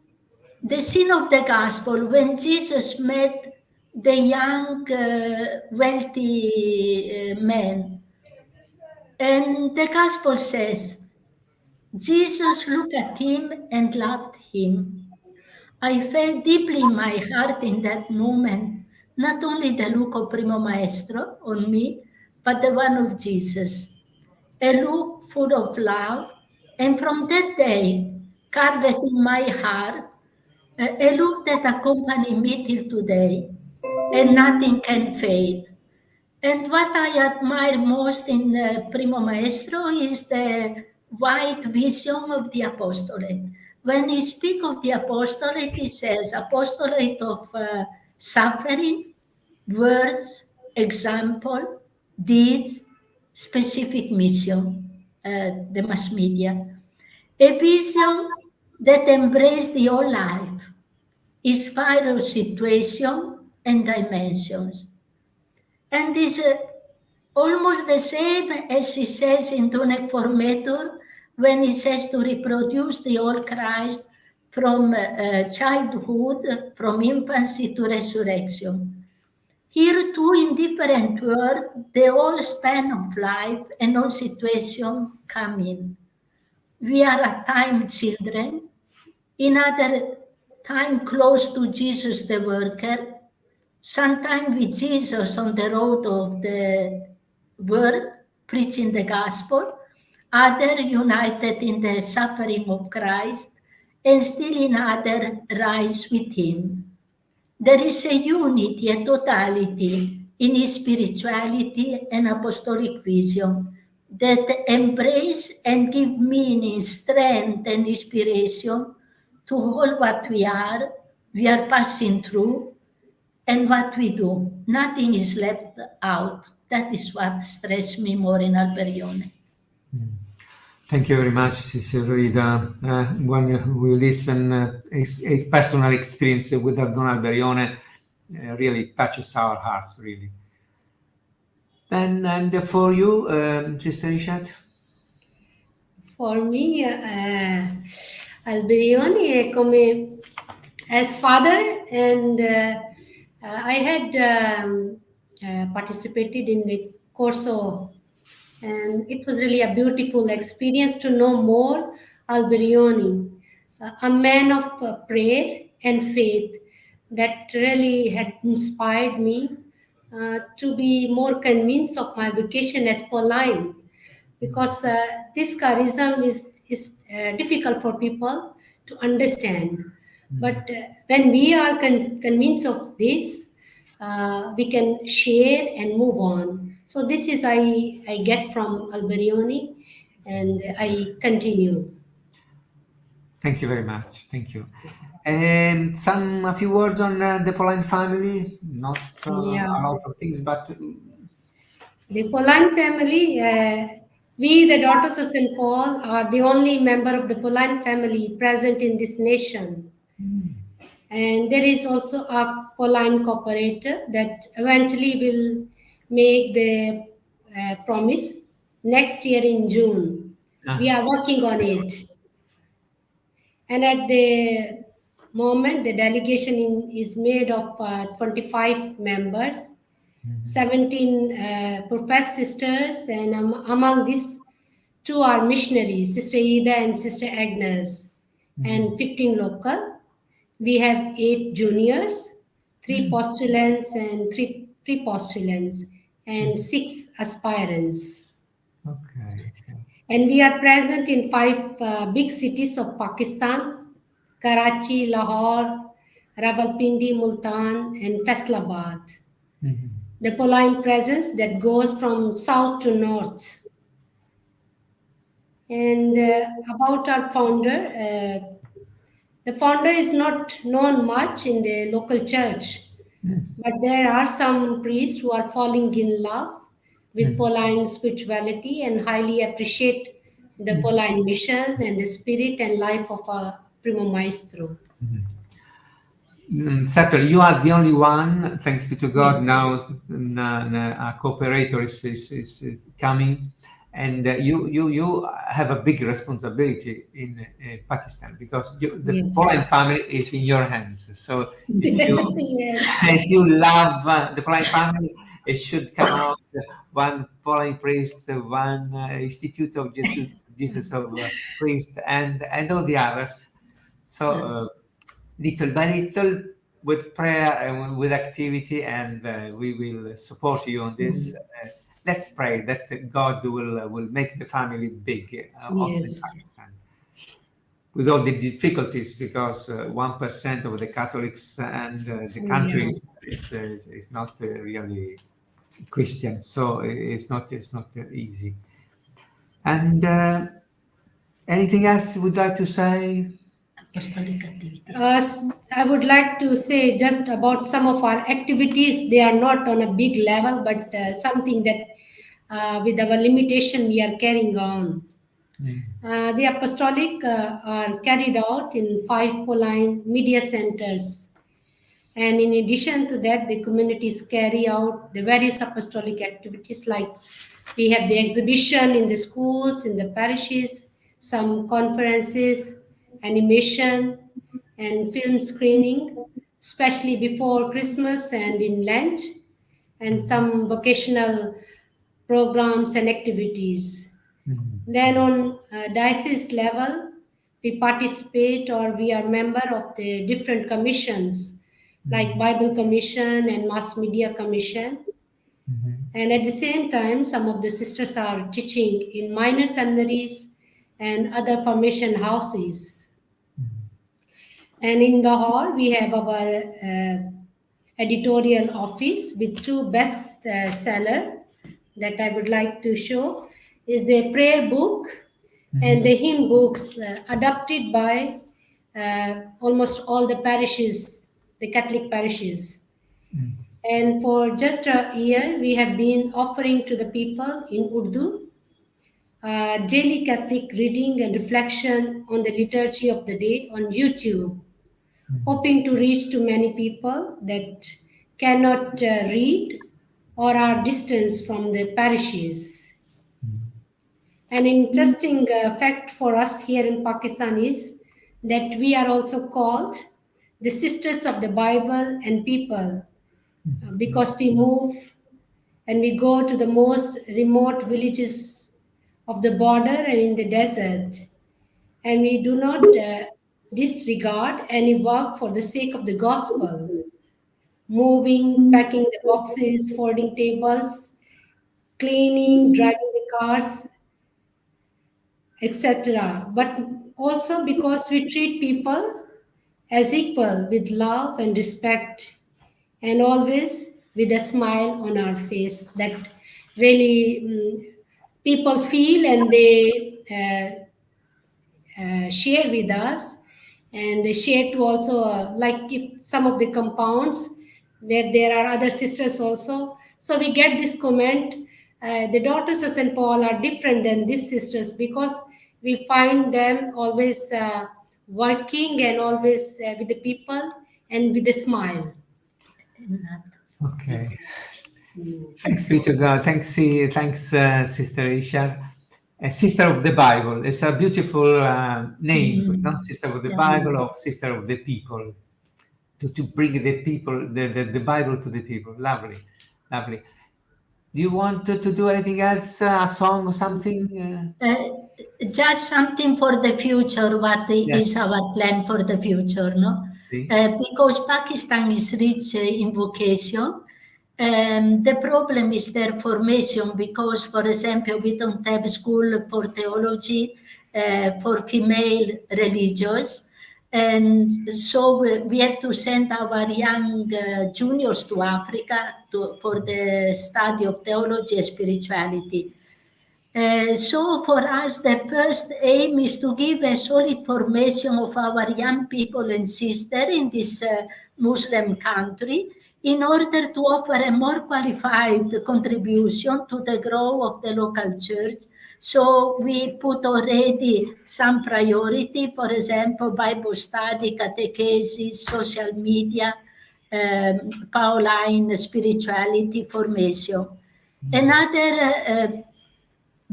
the scene of the gospel when Jesus met the young, wealthy man. And the gospel says, Jesus looked at him and loved him. I felt deeply in my heart in that moment, not only the look of Primo Maestro on me, but the one of Jesus. A look full of love, and from that day, carved in my heart, a look that accompanies me till today, and nothing can fade. And what I admire most in Primo Maestro is the wide vision of the apostolate. When he speaks of the apostolate, he says apostolate of suffering, words, example, deeds, specific mission, the mass media. A vision that embraces the whole life, its various situations and dimensions. And is almost the same as he says in Tunec Formetur, when he says to reproduce the whole Christ from childhood, from infancy to resurrection. Here too, in different words, the whole span of life and all situations come in. We are at time children, in other time close to Jesus the worker, sometimes with Jesus on the road of the world, preaching the gospel, other united in the suffering of Christ, and still in other rise with him. There is a unity, a totality in his spirituality and apostolic vision that embrace and give meaning, strength, and inspiration to all what we are passing through, and what we do. Nothing is left out. That is what stressed me more in Alberione. Thank you very much, Sister Rita. When we listen, his personal experience with Don Alberione really touches our hearts, really. And for you, Sister Richard? For me, Alberione come as father, and I had participated in the corso, and it was really a beautiful experience to know more Alberione, a man of prayer and faith that really had inspired me to be more convinced of my vocation as Pauline, because this charism is difficult for people to understand. But when we are convinced of this, we can share and move on. So this is I get from Alberione, and I continue. Thank you very much. Thank you. And a few words on the Pauline family. Not a lot of things, but The Pauline family, we, the daughters of St. Paul, are the only member of the Pauline family present in this nation. And there is also a Pauline cooperator that eventually will make the promise next year in June. We are working on it. And at the moment, the delegation is made of 25 members, 17 professed sisters, and among these, 2 are missionaries, Sister Ida and Sister Agnes, and 15 local. We have 8 juniors, 3 postulants and 3 pre-postulants, and 6 aspirants. Okay. And we are present in 5 big cities of Pakistan: Karachi, Lahore, Rawalpindi, Multan, and Faisalabad. The Pauline presence that goes from south to north. And about our founder, the founder is not known much in the local church, but there are some priests who are falling in love with Pauline spirituality and highly appreciate the Pauline mission and the spirit and life of our primo maestro. Certainly, you are the only one, thanks be to God. Now a cooperator is coming, and you have a big responsibility in Pakistan, because the Pauline family is in your hands. So if you love the Pauline family, it should come out one Pauline priest, one Institute of Jesus of priest, and all the others. So. Little by little, with prayer and with activity, and we will support you on this. Let's pray that God will make the family big, also in Pakistan, with all the difficulties, because 1% of the Catholics and the country is not really Christian, so it's not easy. And anything else you would like to say? I would like to say just about some of our activities. They are not on a big level, but something that with our limitation we are carrying on. The apostolic are carried out in 5 Pauline media centers. And in addition to that, the communities carry out the various apostolic activities, like we have the exhibition in the schools, in the parishes, some conferences, animation, and film screening, especially before Christmas and in Lent, and some vocational programs and activities. Then on diocese level, we participate or we are member of the different commissions, like Bible Commission and Mass Media Commission. And at the same time, some of the sisters are teaching in minor seminaries and other formation houses. And in Lahore, we have our editorial office with 2 best seller that I would like to show, is the prayer book and the hymn books adopted by almost all the parishes, the Catholic parishes. And for just a year, we have been offering to the people in Urdu daily Catholic reading and reflection on the liturgy of the day on YouTube, hoping to reach to many people that cannot read or are distant from the parishes. An interesting fact for us here in Pakistan is that we are also called the Sisters of the Bible and People, because we move and we go to the most remote villages of the border and in the desert, and we do not disregard any work for the sake of the gospel, moving, packing the boxes, folding tables, cleaning, driving the cars, etc. But also because we treat people as equal with love and respect, and always with a smile on our face that really people feel, and they share with us, and they share to also like if some of the compounds where there are other sisters also. So we get this comment, the daughters of St. Paul are different than these sisters, because we find them always working and always with the people and with a smile. Okay. Thanks be to God. Thanks, Sister Isha. Sister of the Bible. It's a beautiful name, no? Sister of the Bible, or Sister of the People. To bring the people, the Bible to the people. Lovely, lovely. Do you want to do anything else? A song or something? Just something for the future. What is our plan for the future? No, because Pakistan is rich in vocation, The problem is their formation because, for example, we don't have school for theology for female religious. And so we have to send our young juniors to Africa for the study of theology and spirituality. So for us, the first aim is to give a solid formation of our young people and sisters in this Muslim country in order to offer a more qualified contribution to the growth of the local church. So we put already some priority, for example, Bible study, catechesis, social media, Pauline spirituality formation. Another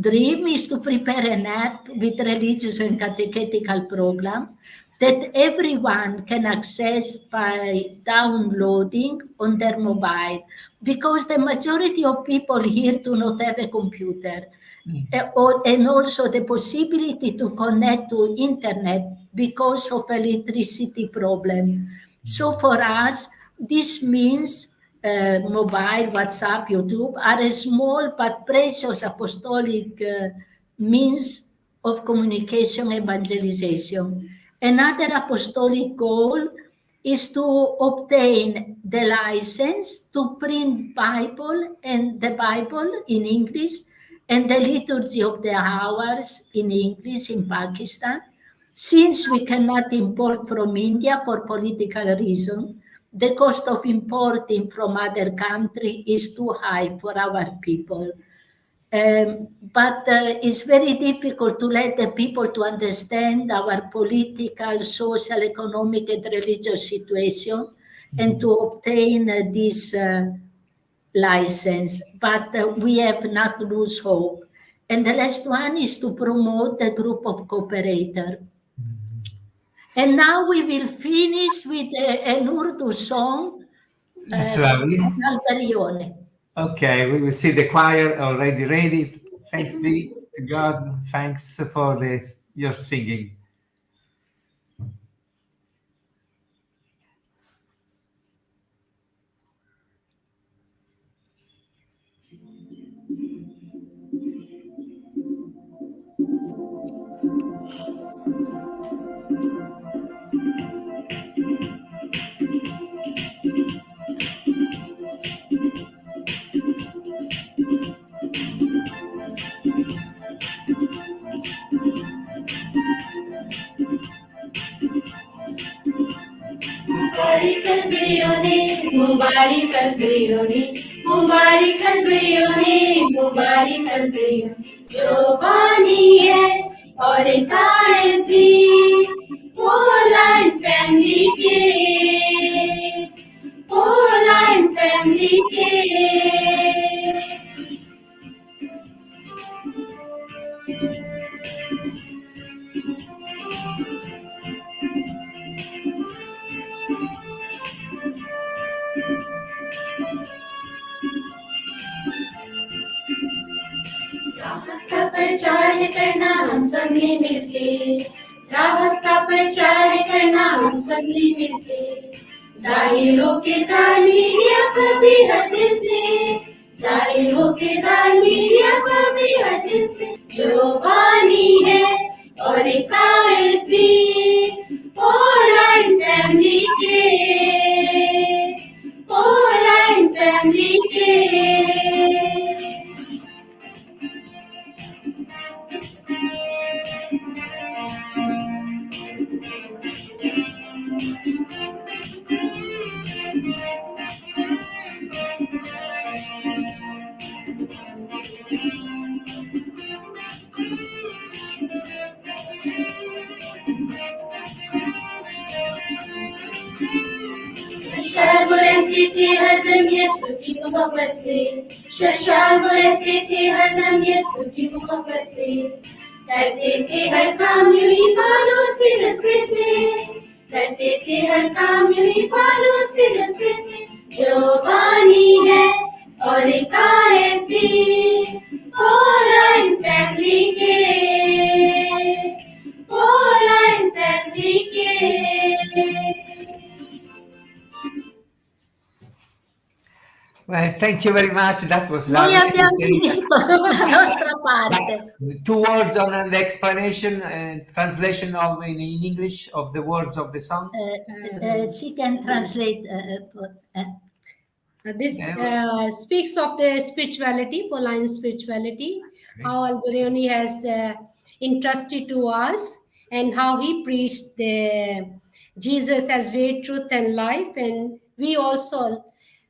dream is to prepare an app with religious and catechetical program that everyone can access by downloading on their mobile, because the majority of people here do not have a computer. And also the possibility to connect to internet because of electricity problem. So for us, this means mobile, WhatsApp, YouTube are a small but precious apostolic means of communication evangelization. Another apostolic goal is to obtain the license to print Bible and the Bible in English and the liturgy of the hours in English in Pakistan. Since we cannot import from India for political reasons, the cost of importing from other countries is too high for our people. But it's very difficult to let the people to understand our political, social, economic, and religious situation and to obtain this license. But we have not lose hope. And the last one is to promote the group of cooperators. And now we will finish with an Urdu song. It's lovely. Don Alberione. Okay, we will see the choir already ready. Thanks be to God. Thanks for your singing. Mubarak Alberione, Mubarak Alberione, Mubarak Alberione, Mubarak Alberione. जो बानी है और कायद भी Poland family के राहत का प्रचार करना हम सब ने मिलके, राहत का प्रचार करना हम सब ने मिलके, जाहिर हो के दार मीडिया कभी हद से, जाहिर हो के दार मीडिया कभी हद से, जो बानी है और कायद भी पोलैंड फैमिली के शशार वो रहते थे हरदम यीशु की मोहब्बत से, शशार वो रहते थे हरदम यीशु की मोहब्बत से, करते थे हर काम यूं ही पौलुस के जज्बे से, करते थे हर काम यूं ही पौलुस के जज्बे से, जो बानी है और कायद भी पोलैंड फैमिली के Well, thank you very much. That was Noi lovely. abbiamo Sincerita. finito la nostra parte. Two words on the explanation and translation of in English of the words of the song. She can translate. This speaks of the spirituality, Pauline spirituality, how Alberione has entrusted to us, and how he preached the Jesus as way, truth, and life, and we also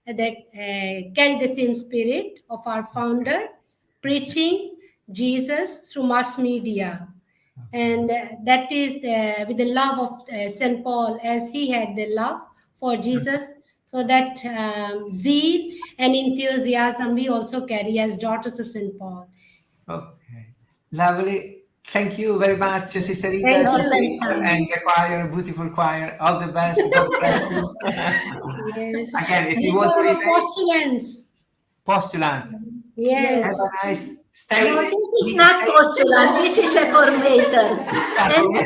carry the same spirit of our founder, preaching Jesus through mass media. And that is with the love of St. Paul, as he had the love for Jesus. So that zeal and enthusiasm we also carry as daughters of St. Paul. Okay, lovely. Thank you very much, Sister Rita, Thank you. Sister Esther, and the choir, beautiful choir. All the best. God bless you. Yes. Again, if These you want to are our remain postulants. postulants, Yes. have a nice stay. No, this is not postulant. This is a formator. And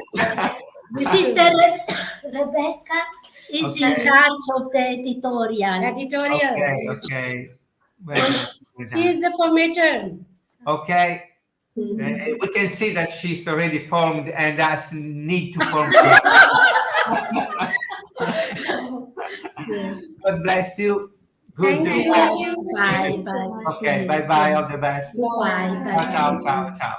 Sister Rebecca is in Okay. charge of the editorial. Editorial. Okay, okay. Well done, well She is done. the formator. Okay. We can see that she's already formed and has need to form. Yes. God bless you. Good. Thank you. Bye, bye. Okay, bye bye. All the best. Bye, bye. Ciao, ciao, ciao.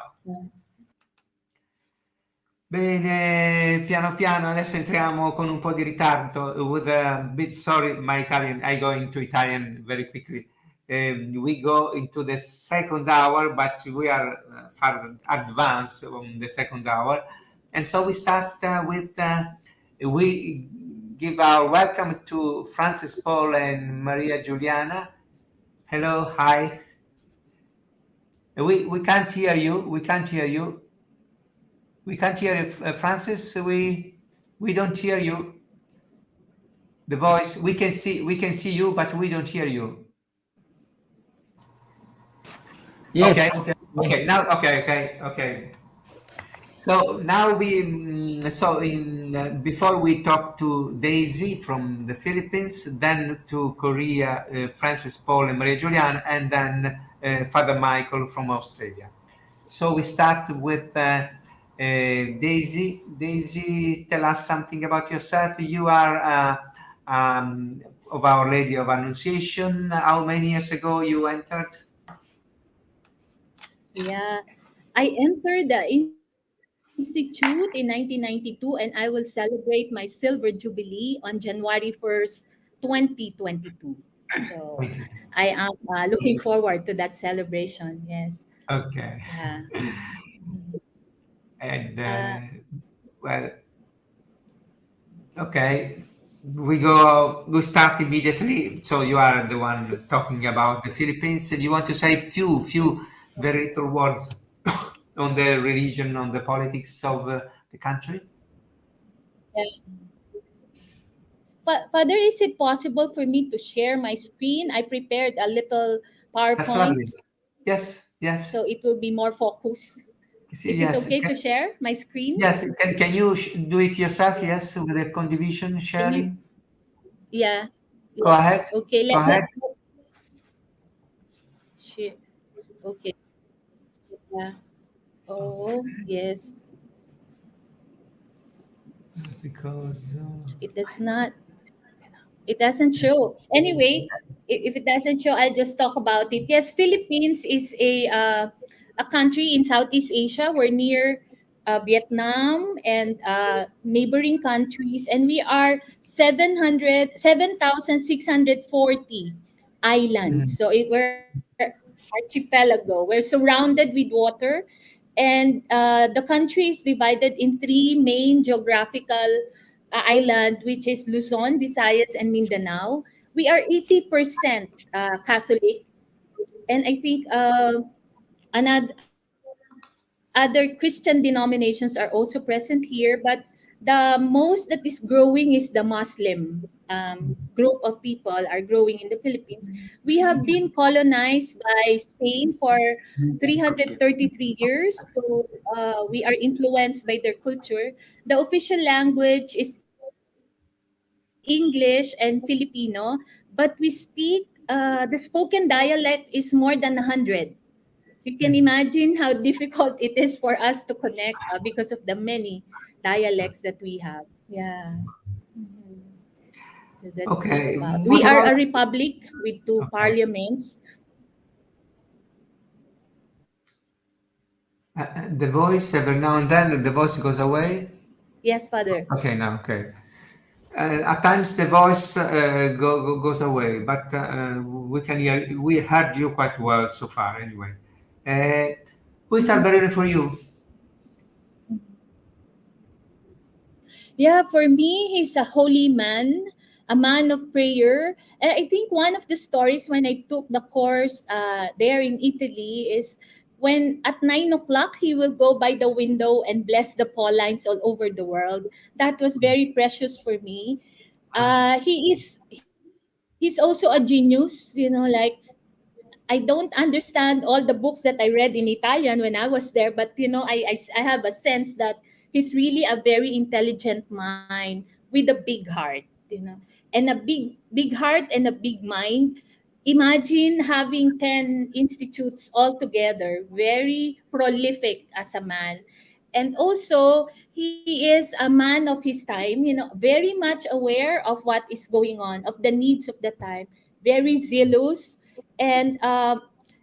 Bene, piano piano, adesso entriamo con un po' di ritardo. With a bit, sorry, my Italian, I go into Italian very quickly. We go into the second hour, but we are far advanced on the second hour. And so we start with, we give our welcome to Francis Paul and Maria Giuliana. Hello, hi. We can't hear you, we can't hear you. We can't hear you, Francis. We don't hear you. The voice. We can see you, but we don't hear you. Yes. Okay. Now, okay. So now before we talk to Daisy from the Philippines, then to Korea, Francis Paul and Maria Giuliana, and then Father Michael from Australia. So we start with Daisy. Daisy, tell us something about yourself. You are of Our Lady of Annunciation. How many years ago you entered? Yeah, I entered the institute in 1992, and I will celebrate my silver jubilee on January 1st, 2022. So I am looking forward to that celebration. Yes. Okay. Yeah. And well, okay. We start immediately. So you are the one talking about the Philippines. Do you want to say few very little words on the religion, on the politics of the country? Father, is it possible for me to share my screen? I prepared a little That's PowerPoint, lovely. Yes. so it will be more focused. Is it okay to share my screen? Yes. Can you do it yourself? Yes, with a condivision sharing. Yeah. Go ahead. Okay. Go ahead. Share. Okay. Yeah. Oh, yes. Because It does not. It doesn't show. Anyway, if it doesn't show, I'll just talk about it. Yes, Philippines is a country in Southeast Asia. We're near Vietnam and neighboring countries, and we are 7,640 islands. So we're archipelago. We're surrounded with water, and the country is divided in three main geographical island, which is Luzon, Visayas, and Mindanao. We are 80% Catholic, and I think other Christian denominations are also present here, but the most that is growing is the Muslim group of people are growing in the Philippines. We have been colonized by Spain for 333 years, so we are influenced by their culture. The official language is English and Filipino, but we speak the spoken dialect is more than 100. So you can imagine how difficult it is for us to connect because of the many dialects that we have. Yeah. Mhm. So that's Okay. about. What We are about a republic with two okay? parliaments. The voice every now and then the voice goes away. Yes, Father. Okay, now okay. At times the voice goes away, but we can hear. We heard you quite well so far. Anyway, who is Alberione for you? Yeah, for me, he's a holy man, a man of prayer. And I think one of the stories when I took the course there in Italy is when at 9 o'clock he will go by the window and bless the Paulines all over the world. That was very precious for me. He's also a genius, like I don't understand all the books that I read in Italian when I was there, but I have a sense that he's really a very intelligent mind with a big heart, and a big heart and a big mind. Imagine having 10 institutes all together, very prolific as a man. And also, he is a man of his time, very much aware of what is going on, of the needs of the time, very zealous, and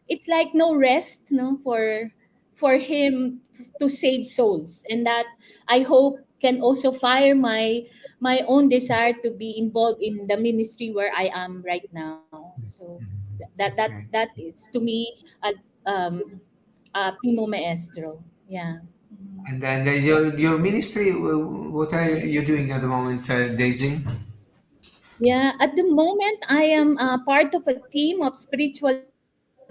it's like no rest, no, for him to save souls, and that I hope can also fire my own desire to be involved in the ministry where I am right now. So Okay. that is to me a primo maestro. Yeah. And then your ministry. What are you doing at the moment, Daisy? Yeah, at the moment, I am part of a team of spiritual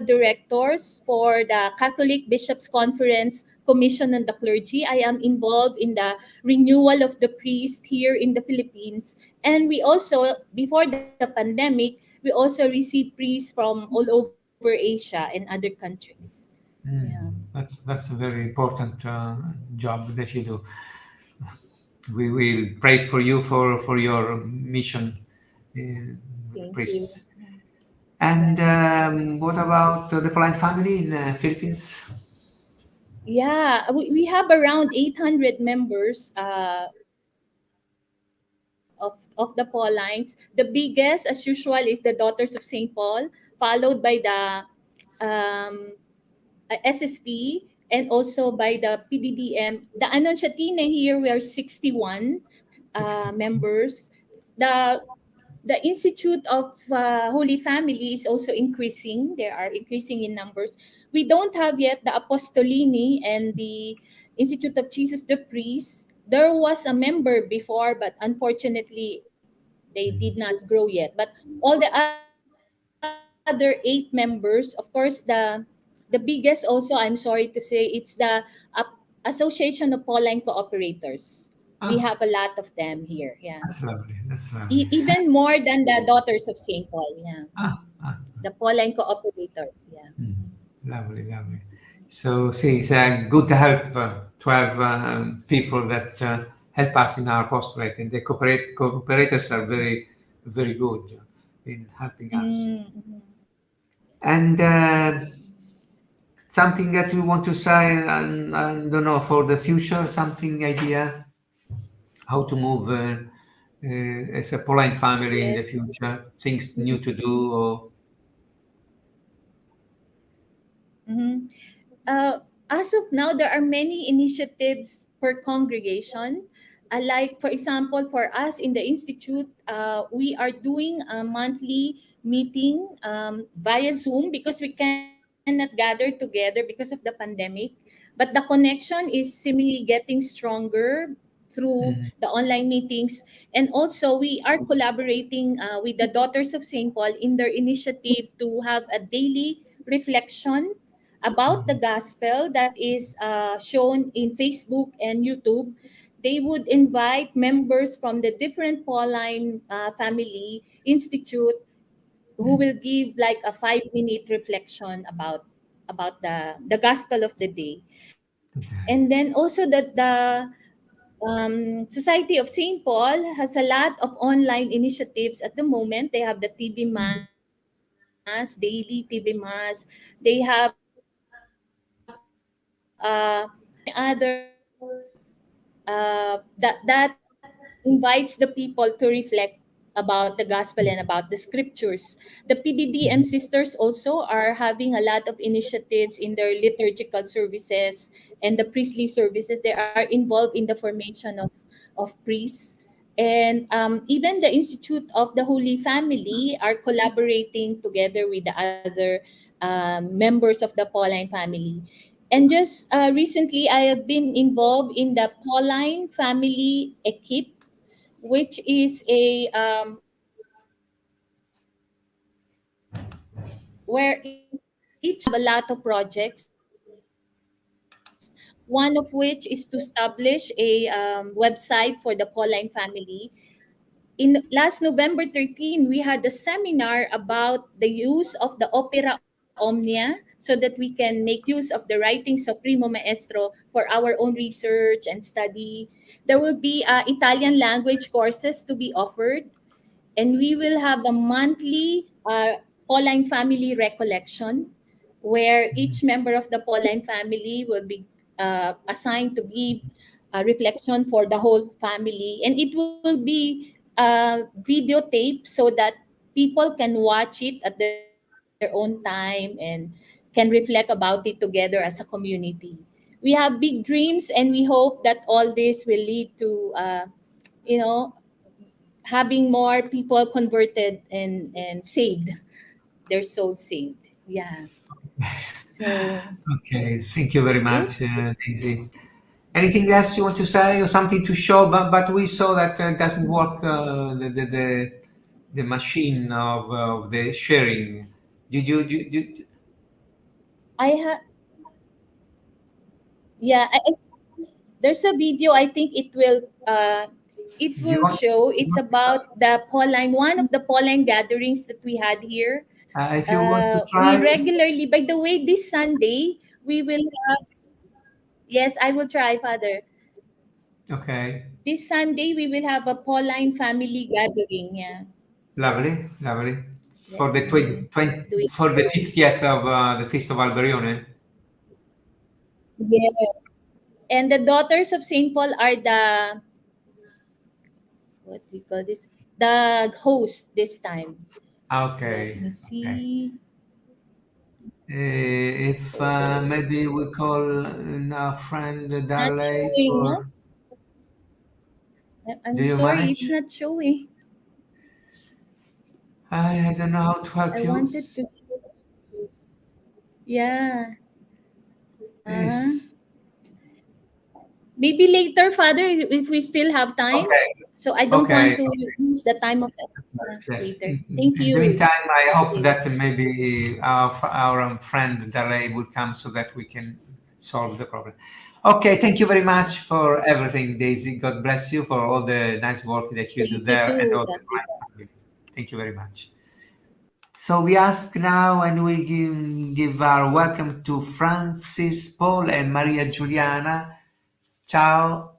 directors for the Catholic Bishops' Conference Commission on the Clergy. I am involved in the renewal of the priest here in the Philippines. And we also, before the pandemic, we also receive priests from all over Asia and other countries. Yeah. That's a very important job that you do. We will pray for you for your mission, Thank you. priests. And what about the Pauline family in Philippines? Yeah, we have around 800 members of the Paulines. The biggest, as usual, is the Daughters of St. Paul, followed by the SSP, and also by the PDDM. The Annunciatine here, we are 61 members. The the Institute of Holy Family is also increasing. They are increasing in numbers. We don't have yet the Apostolini and the Institute of Jesus the Priest. There was a member before, but unfortunately, they did not grow yet. But all the other 8 members, of course, the biggest also, I'm sorry to say, it's the Association of Pauline Cooperators. We have a Ah, lot of them here. Yeah. that's lovely. That's lovely. Even more than the Daughters of St. Paul. Yeah. Ah, ah, The Pauline Cooperators. Yeah. lovely, lovely. So, see, it's good to have people that help us in our apostolate, and the cooperators are very, very good in helping us. Mm-hmm. And something that you want to say, I don't know, for the future, something idea how to move as a Pauline family in the Yes. future, things new to do, or Mm-hmm. As of now, there are many initiatives per congregation. Like, for example, for us in the Institute, we are doing a monthly meeting via Zoom because we cannot gather together because of the pandemic. But the connection is seemingly getting stronger through the online meetings. And also, we are collaborating with the Daughters of St. Paul in their initiative to have a daily reflection about the gospel that is shown in Facebook and YouTube. They would invite members from the different Pauline family institute who will give like a 5-minute reflection about the gospel of the day. And then also that the Society of St. Paul has a lot of online initiatives at the moment. They have the TV Man, mass, daily TV mass. They have other that invites the people to reflect about the gospel and about the scriptures. The PDDM sisters also are having a lot of initiatives in their liturgical services and the priestly services. They are involved in the formation of priests. And even the Institute of the Holy Family are collaborating together with the other members of the Pauline family. And just recently, I have been involved in the Pauline Family Equipe, which is a where each have a lot of projects. One of which is to establish a website for the Pauline family. In last November 13, we had a seminar about the use of the Opera Omnia so that we can make use of the writings of Primo Maestro for our own research and study. There will be Italian language courses to be offered, and we will have a monthly Pauline family recollection where each member of the Pauline family will be assigned to give a reflection for the whole family, and it will be videotape so that people can watch it at their own time and can reflect about it together as a community. We have big dreams, and we hope that all this will lead to you know having more people converted and saved, their souls saved. Yeah. So Okay, thank you very much, yes. Daisy. Anything else you want to say or something to show? But we saw that it doesn't work, the machine of the sharing. Did you I have yeah. There's a video. I think it you will want, show. It's about the Pauline, one of the Pauline gatherings that we had here. if you want to We try? regularly, by the way, this Sunday we will have. Yes, I will try, Father. Okay, This Sunday we will have a Pauline family gathering. Yeah. lovely, lovely. Yeah. For the Doing. for the 50th of the Feast of Alberione. Yeah. And the daughters of Saint Paul are the, what do you call this? The host this time. Let Okay, me okay. see. If maybe we call our friend Not Darley showing, no? for. Do I'm you sorry, it's manage? not showing. I don't know how to I help you. wanted to. Yeah. Uh, Yes. maybe later, Father, if we still have time. Okay. So I don't want Okay. to use the time of the Yes. later. Thank In the you. meantime, I Thank hope you. that maybe our friend Darley will come so that we can solve the problem. Okay. Thank you very much for everything, Daisy. God bless you for all the nice work that you do Thank you there and too, all the Father. right family. Thank you very much. So we ask now and we give our welcome to Francis, Paul, and Maria Giuliana. Ciao.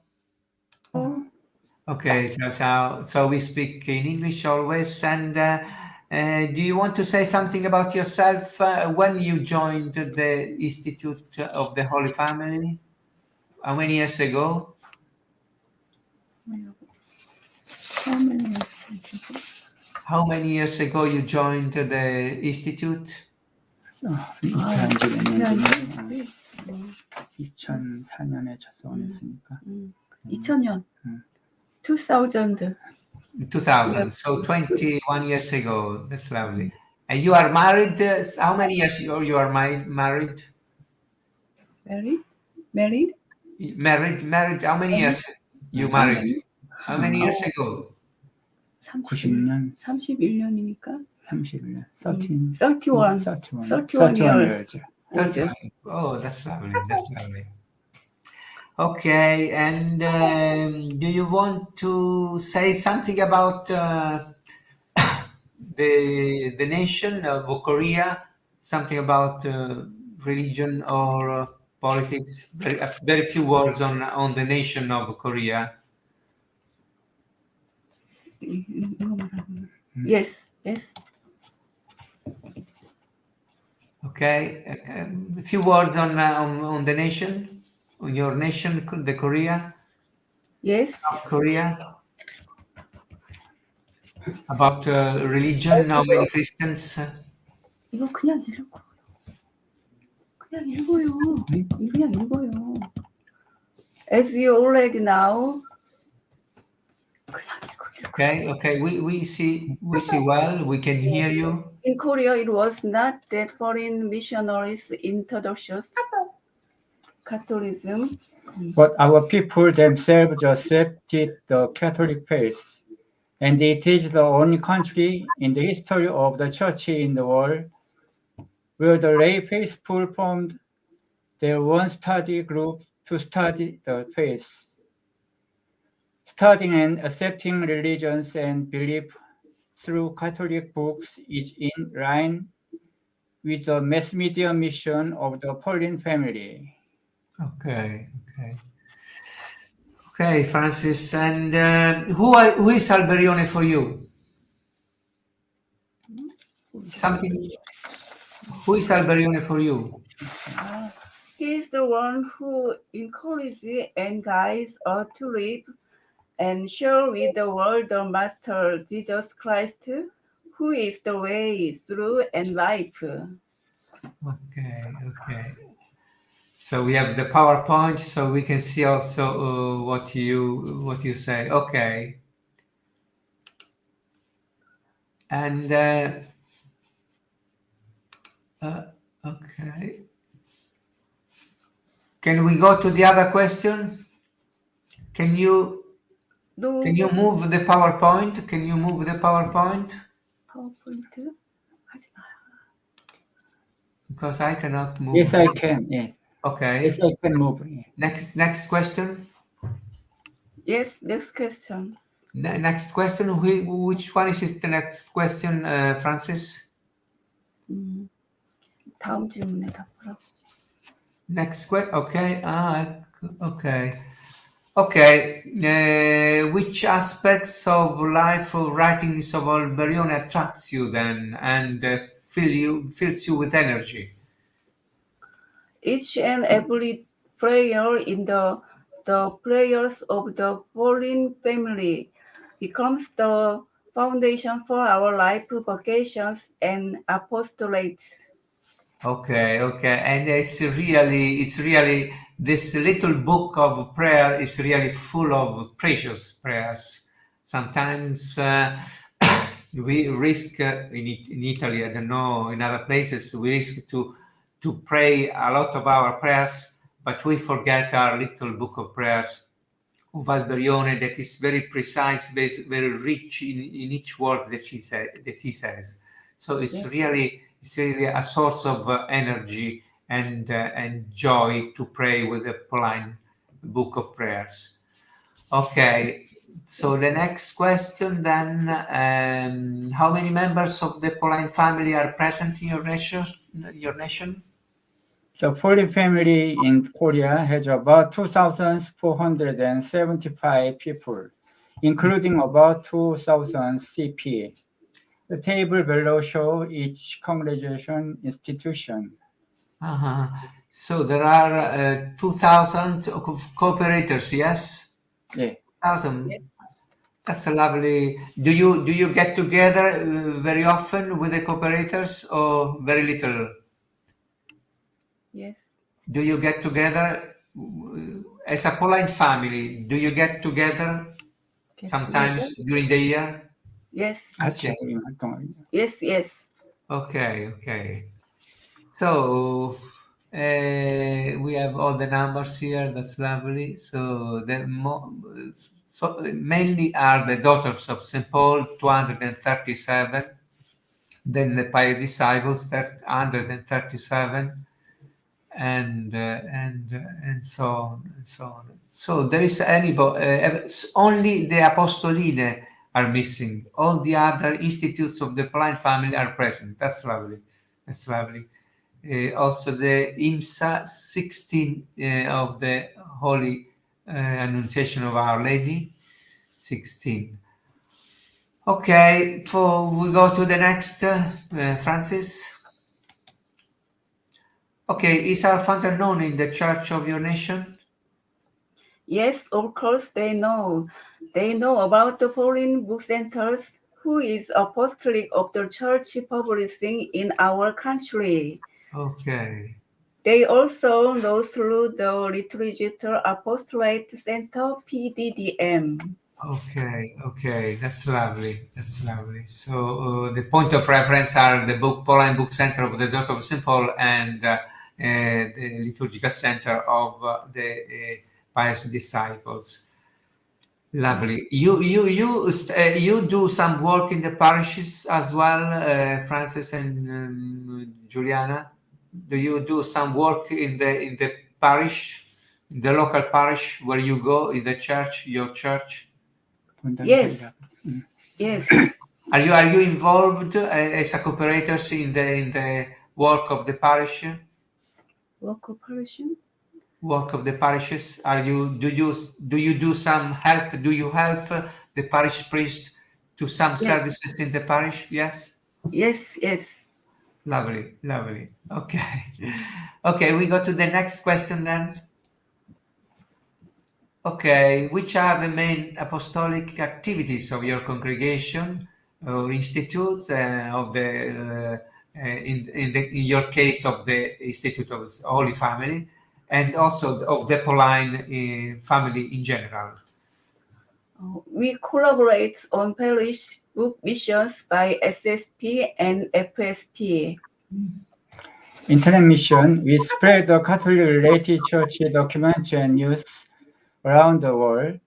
Okay, ciao, ciao. So we speak in English always. And do you want to say something about yourself when you joined the Institute of the Holy Family? How many years ago? How many years ago you joined the Institute? 입회한 지 몇 년 전에 2004년에 접선했으니까 2000년. 2000. 2000, so 21 years ago. That's lovely. And you are married? How many years ago you are married? Married? Married? Married. How many years you married? How many years ago? 90년 31년이니까 31년 31 years. 31. Oh, that's lovely. That's lovely. Okay, and do you want to say something about the nation of Korea? Something about religion or politics? Very few words on the nation of Korea. Yes, yes. Okay, a few words on the nation, on your nation, the Korea, Yes. South Korea, about religion, how many Christians? 이거 그냥 읽어. 그냥 읽어요. 그냥 읽어요. As you already know. 그냥 읽어. Okay, we see well, we can hear you. In Korea, it was not that foreign missionaries introduced Catholicism, But our people themselves accepted the Catholic faith, and it is the only country in the history of the church in the world where the lay faithful formed their own study group to study the faith. Studying and accepting religions and belief through Catholic books is in line with the mass media mission of the Pauline family. Okay, Francis, and who is Alberione for you? Something. Who is Alberione for you? he is the one who encourages and guides us to live and share with the world the Master Jesus Christ, who is the way, through, and life. Okay. So we have the PowerPoint, so we can see also what you say. Okay. And okay. Can we go to the other question? Can you move the PowerPoint? Can you move the PowerPoint? PowerPoint? Because I cannot move. Yes, I can. Yes. Okay. Yes, I can move. Next question. Yes, next question. Next question. Which one is the next question, Francis? 다음 질문에 답하라고. Next question. Okay. Okay. Which aspects of life or writings of Alberione attracts you then and fills you with energy? Each and every prayer in the prayers of the Pauline family becomes the foundation for our life vocations and apostolate. Okay, and it's really this little book of prayer is really full of precious prayers. Sometimes we risk in Italy, I don't know, in other places, we risk to pray a lot of our prayers, but we forget our little book of prayers of Alberione that is very precise, very rich in each word that he says. So it's really a source of energy and joy to pray with the Pauline book of prayers. Okay, so the next question then, how many members of the Pauline family are present in your nation? The Pauline family in Korea has about 2,475 people, including about 2,000 CP. The table below shows each congregation institution. So there are 2,000 cooperators, yes? Yeah. 1,000. That's a lovely. Do you get together very often with the cooperators or very little? Yes. Do you get together as a Pauline family? Do you get together sometimes during the year? Yes. Yes. Okay. So we have all the numbers here. That's lovely. So mainly are the daughters of St. Paul, 237. Then the Pious Disciples, 137. And so on. So there is only the Apostoline are missing. All the other institutes of the Pauline family are present. That's lovely. Also the immensa 16 of the Holy Annunciation of Our Lady, 16. Okay, so we go to the next, Francis. Okay, is our founder known in the church of your nation? Yes, of course they know. They know about the foreign book centers, who is apostolic of the church publishing in our country. Okay. They also know through the Liturgical Apostolate Center, PDDM. Okay, that's lovely. That's lovely. So the point of reference are the Pauline Book Center of the Daughter of St. Paul and the Liturgical Center of the Pious Disciples. Lovely. You do some work in the parishes as well, Francis and Juliana. Do you do some work in the parish, in the local parish where you go, in the church, your church? Yes. Yes. Are you involved as a cooperators in the work of the parish? Work operation? Work of the parishes. Do you do some help? Do you help the parish priest to some services in the parish? Yes. Yes. Lovely. Okay, we go to the next question then. Okay, which are the main apostolic activities of your congregation or institute of the in your case of the Institute of Holy Family, and also of the Pauline family in general? We collaborate on parish book missions by SSP and FSP. Internet mission, we spread the Catholic-related church documents and news around the world,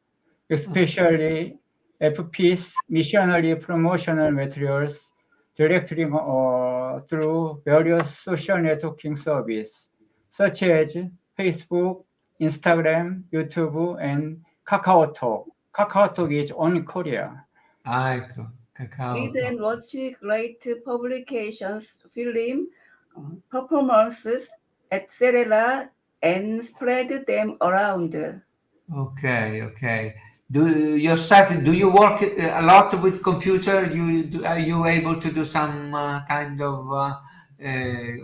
especially FP's missionary promotional materials directly through various social networking services, such as Facebook, Instagram, YouTube, and KakaoTalk. KakaoTalk is only Korea. We then watch great publications, film, performances, etc., and spread them around. Okay. Do you work a lot with computer? Are you able to do some kind of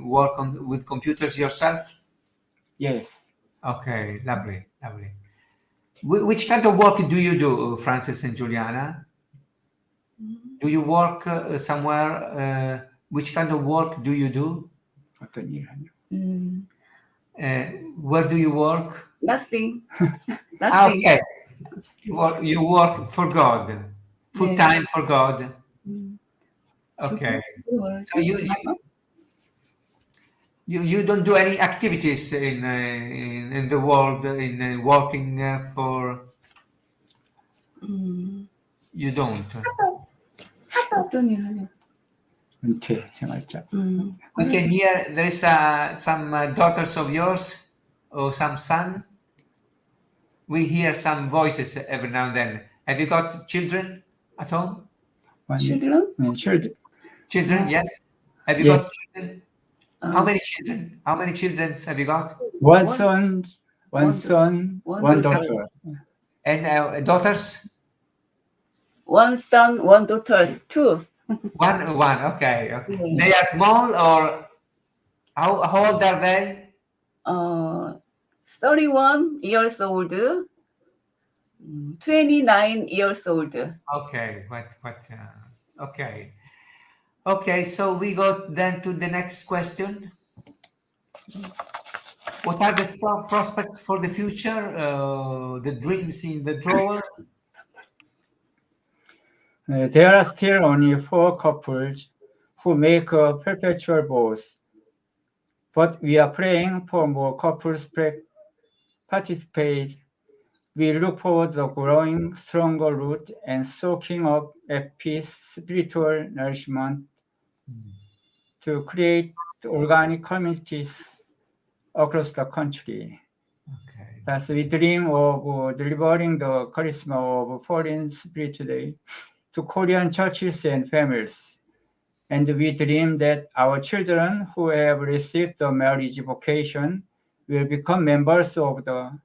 work with computers yourself? Yes. Okay, lovely. Which kind of work do you do, Francis and Juliana? Do you work somewhere? Which kind of work do you do? Where do you work? Nothing. Okay. You work for God, full time for God. Okay. So you don't do any activities in the world in working for. You don't. We can hear there is some daughters of yours or some son. We hear some voices every now and then. Have you got children at home? Children? Children, yes. Have you got children? How many children? How many children have you got? One son, one daughter. And daughters? One son, one daughter, two. One. Okay. They are small, or how old are they? 31 years old, 29 years old. Okay. Okay. So we go then to the next question. What are the prospects for the future? The dreams in the drawer? There are still only 4 couples who make perpetual vows, but we are praying for more couples participate. We look forward to growing stronger root and soaking up peace, spiritual nourishment to create organic communities across the country. Okay. Thus, we dream of delivering the charisma of foreign spirit today to Korean churches and families. And we dream that our children who have received the marriage vocation will become members of the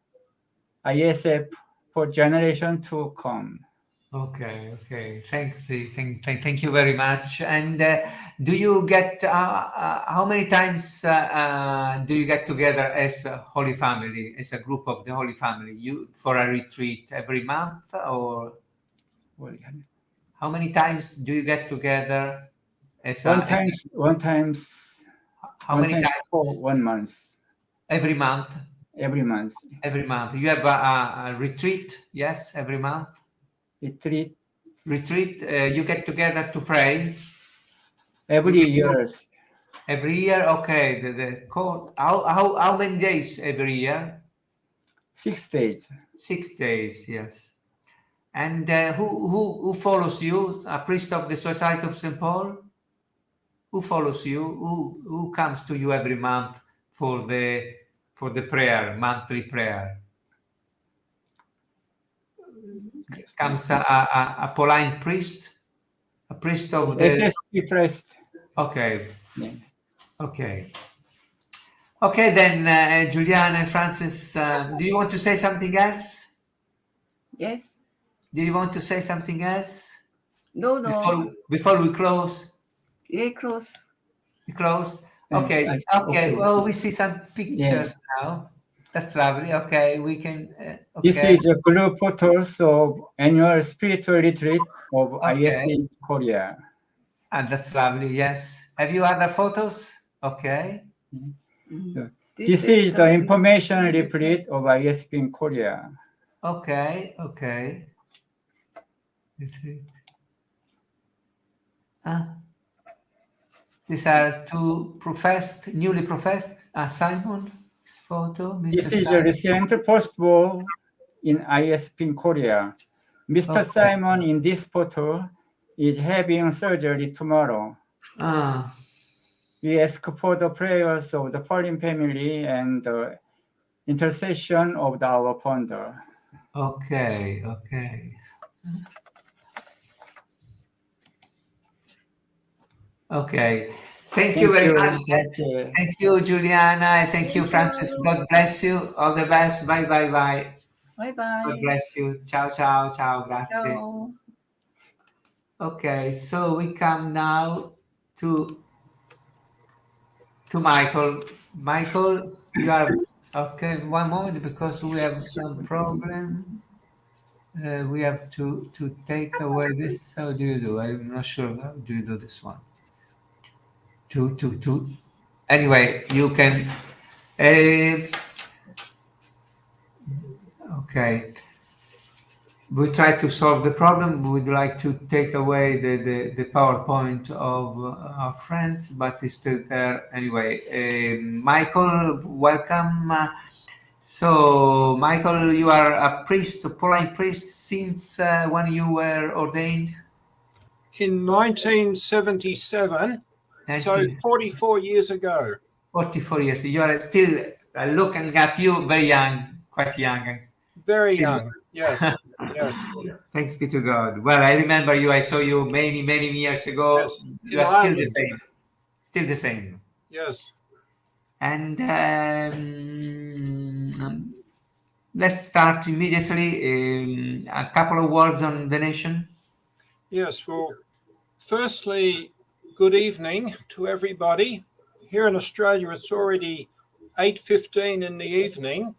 ISF for generations to come. Okay. Thank you very much. And do you get how many times do you get together as a Holy Family, as a group of the Holy Family? You for a retreat every month, or how many times do you get together as One time how many times? for 1 month. Every month. Every month. Every month. You have a retreat, yes, every month. Retreat. You get together to pray Every year. Every year, okay. The code. How many days every year? 6 days. 6 days, yes. And who follows you? A priest of the Society of St. Paul? Who follows you? Who comes to you every month for the prayer, monthly prayer? Comes a Pauline priest, a priest of the SSP priest. Okay. Yeah. Okay, then Juliana and Francis, do you want to say something else? Yes. Do you want to say something else? No. Before we close? Yeah, close. We close? Okay. Well, we see some pictures now. That's lovely. Okay, we can. This is a group photos of annual spiritual retreat of IS in Korea. And that's lovely. Yes. Have you other photos? Okay. This is the information retreat of ISP in Korea. Okay. Retreat. These are two newly professed. Simon's photo. Mr. This is a recent post-war in ISP in Korea. Mr. Simon in this photo is having surgery tomorrow. We ask for the prayers of the fallen family and the intercession of our founder. Okay. Thank you very much. Thank you, Juliana. Thank you, Francis. God bless you. All the best. Bye. Bye. God bless you. Ciao. Grazie. Ciao. Okay, so we come now to Michael. Michael, you are okay. One moment, because we have some problem. We have to take away this. How do you do? I'm not sure. How do you do this one? Anyway, you can. Okay. We try to solve the problem. We'd like to take away the PowerPoint of our friends, but it's still there anyway. Michael, welcome. So, Michael, you are a priest, a Pauline priest, since when you were ordained? In 1977, so 44 years ago. 44 years. You are still looking at you very young, quite young. Very young, yes. Thanks be to God. Well, I remember you. I saw you many years ago. Yes. You are still the same. Still the same. Yes. And let's start immediately. A couple of words on the nation. Yes. Well, firstly, good evening to everybody. Here in Australia, it's already 8:15 in the evening.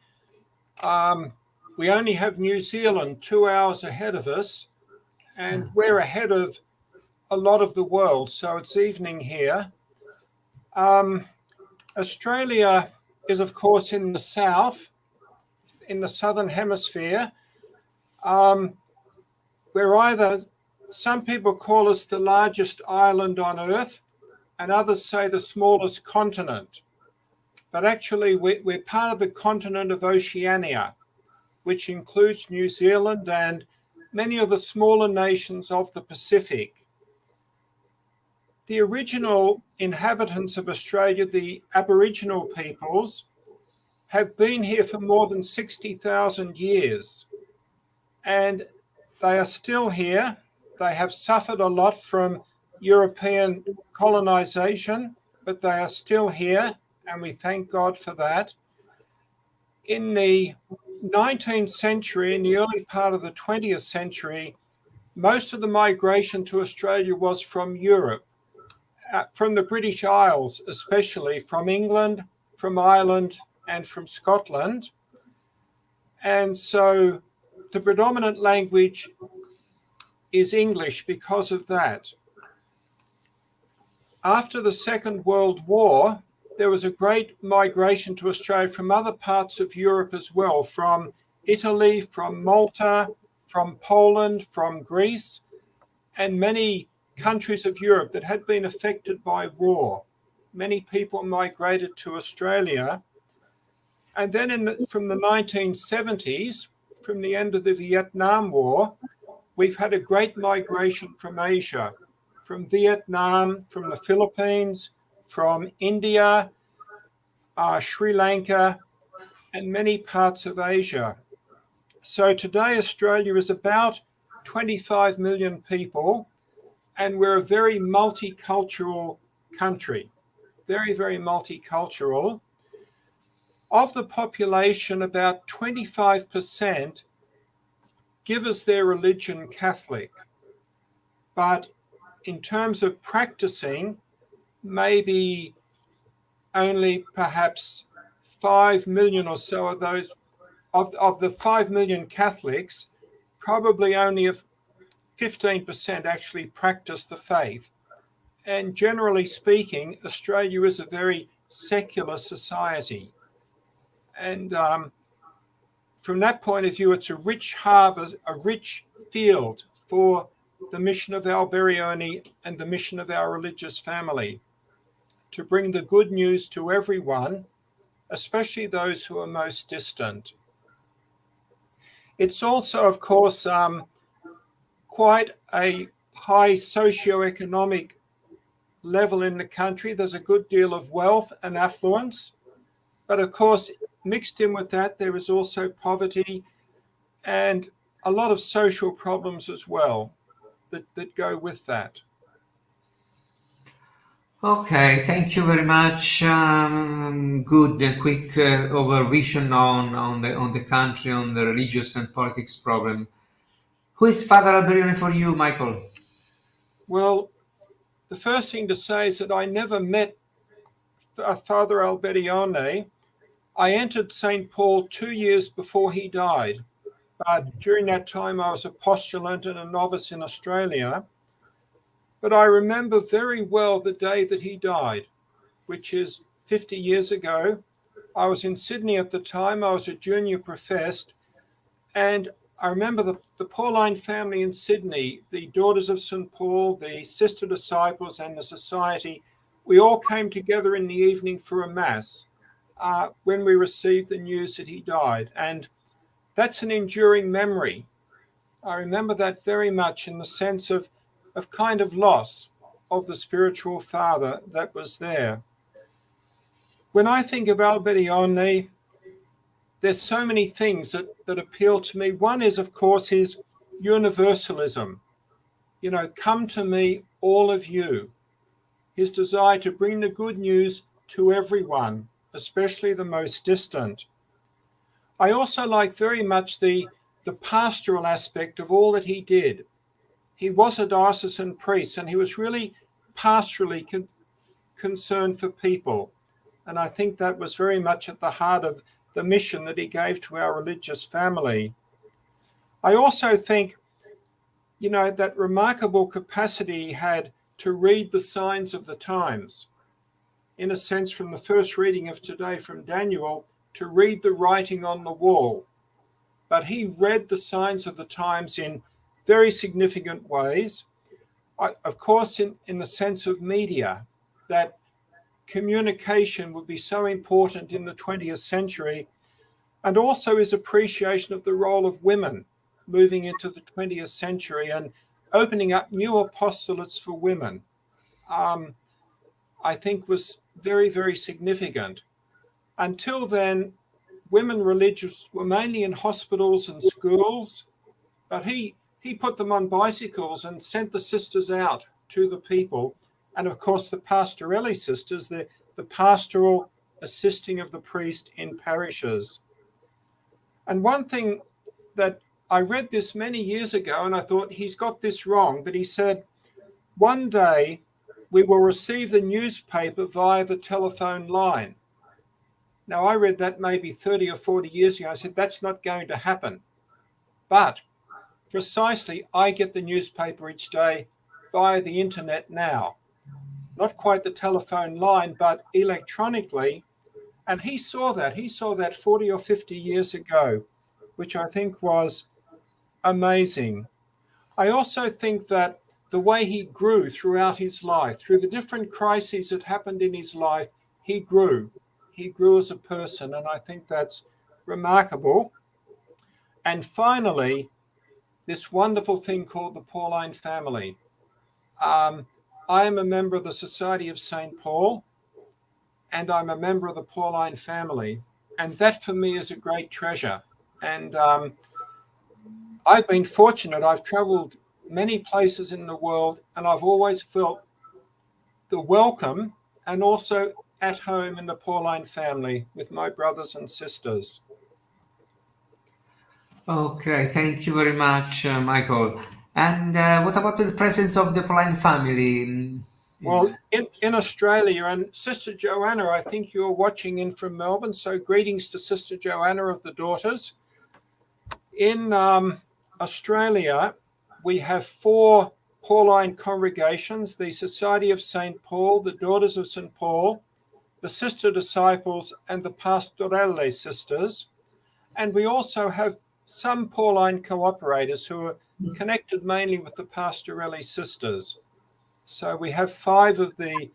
We only have New Zealand 2 hours ahead of us, and we're ahead of a lot of the world, so it's evening here. Australia is, of course, in the south, in the southern hemisphere. Some people call us the largest island on Earth, and others say the smallest continent. But actually, we're part of the continent of Oceania, which includes New Zealand and many of the smaller nations of the Pacific. The original inhabitants of Australia, the Aboriginal peoples, have been here for more than 60,000 years, and they are still here. They have suffered a lot from European colonization, but they are still here, and we thank God for that. In the 19th century, in the early part of the 20th century, most of the migration to Australia was from Europe, from the British Isles, especially from England, from Ireland, and from Scotland. And so the predominant language is English because of that. After the Second World War, there was a great migration to Australia from other parts of Europe as well, from Italy, from Malta, from Poland, from Greece, and many countries of Europe that had been affected by war. Many people migrated to Australia. And then from the 1970s, from the end of the Vietnam War, we've had a great migration from Asia, from Vietnam, from the Philippines, from India, Sri Lanka, and many parts of Asia. So today Australia is about 25 million people, and we're a very multicultural country, very, very multicultural. Of the population, about 25% give us their religion Catholic. But in terms of practicing, maybe only perhaps 5 million or so of those, of the 5 million Catholics, probably only 15% actually practice the faith. And generally speaking, Australia is a very secular society. And from that point of view, it's a rich harvest, a rich field for the mission of Alberione and the mission of our religious family, to bring the good news to everyone, especially those who are most distant. It's also, of course, quite a high socio-economic level in the country. There's a good deal of wealth and affluence, but of course, mixed in with that, there is also poverty and a lot of social problems as well that go with that. Okay, thank you very much. Good and quick overvision on the country, on the religious and politics problem. Who is Father Alberione for you, Michael? Well, the first thing to say is that I never met Father Alberione. I entered St. Paul 2 years before he died, but during that time I was a postulant and a novice in Australia. But I remember very well the day that he died, which is 50 years ago. I was in Sydney at the time. I was a junior professed, and I remember the Pauline family in Sydney, the Daughters of St. Paul, the Sister Disciples, and the Society. We all came together in the evening for a mass when we received the news that he died. And that's an enduring memory. I remember that very much in the sense of kind of loss of the spiritual father that was there. When I think of Alberione, there's so many things that appeal to me. One is, of course, his universalism. You know, come to me, all of you. His desire to bring the good news to everyone, especially the most distant. I also like very much the pastoral aspect of all that he did. He was a diocesan priest, and he was really pastorally concerned for people. And I think that was very much at the heart of the mission that he gave to our religious family. I also think, you know, that remarkable capacity he had to read the signs of the times. In a sense, from the first reading of today from Daniel, to read the writing on the wall. But he read the signs of the times in very significant ways. Of course, in the sense of media, that communication would be so important in the 20th century, and also his appreciation of the role of women moving into the 20th century and opening up new apostolates for women, I think was very, very significant. Until then, women religious were mainly in hospitals and schools, but he put them on bicycles and sent the sisters out to the people. And of course, the pastorelli sisters, the pastoral assisting of the priest in parishes. And one thing that I read this many years ago and I thought he's got this wrong, but he said, one day we will receive the newspaper via the telephone line. Now, I read that maybe 30 or 40 years ago. I said, that's not going to happen. But precisely, I get the newspaper each day via the internet now. Not quite the telephone line, but electronically. And he saw that 40 or 50 years ago, which I think was amazing. I also think that the way he grew throughout his life, through the different crises that happened in his life, he grew. He grew as a person, and I think that's remarkable. And finally, this wonderful thing called the Pauline family. I am a member of the Society of St. Paul, and I'm a member of the Pauline family. And that for me is a great treasure. And I've been fortunate. I've traveled many places in the world, and I've always felt the welcome and also at home in the Pauline family with my brothers and sisters. Okay, thank you very much, Michael. And what about the presence of the Pauline family? Well, in Australia, and Sister Joanna, I think you're watching in from Melbourne, so greetings to Sister Joanna of the Daughters. In Australia, we have 4 Pauline congregations: the Society of St. Paul, the Daughters of St. Paul, the Sister Disciples, and the Pastorelle Sisters. And we also have some Pauline cooperators who are connected mainly with the Pastorelle Sisters. So we have 5 of the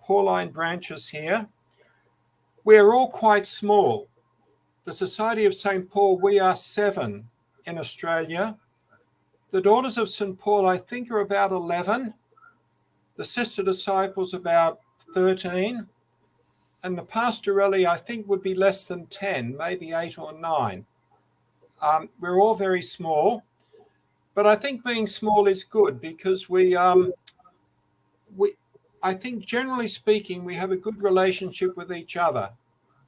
Pauline branches here. We're all quite small. The Society of St. Paul, we are 7 in Australia. The Daughters of St. Paul, I think, are about 11. The Sister Disciples, about 13. And the Pastorelle, I think, would be less than 10, maybe 8 or 9. We're all very small. But I think being small is good because I think generally speaking, we have a good relationship with each other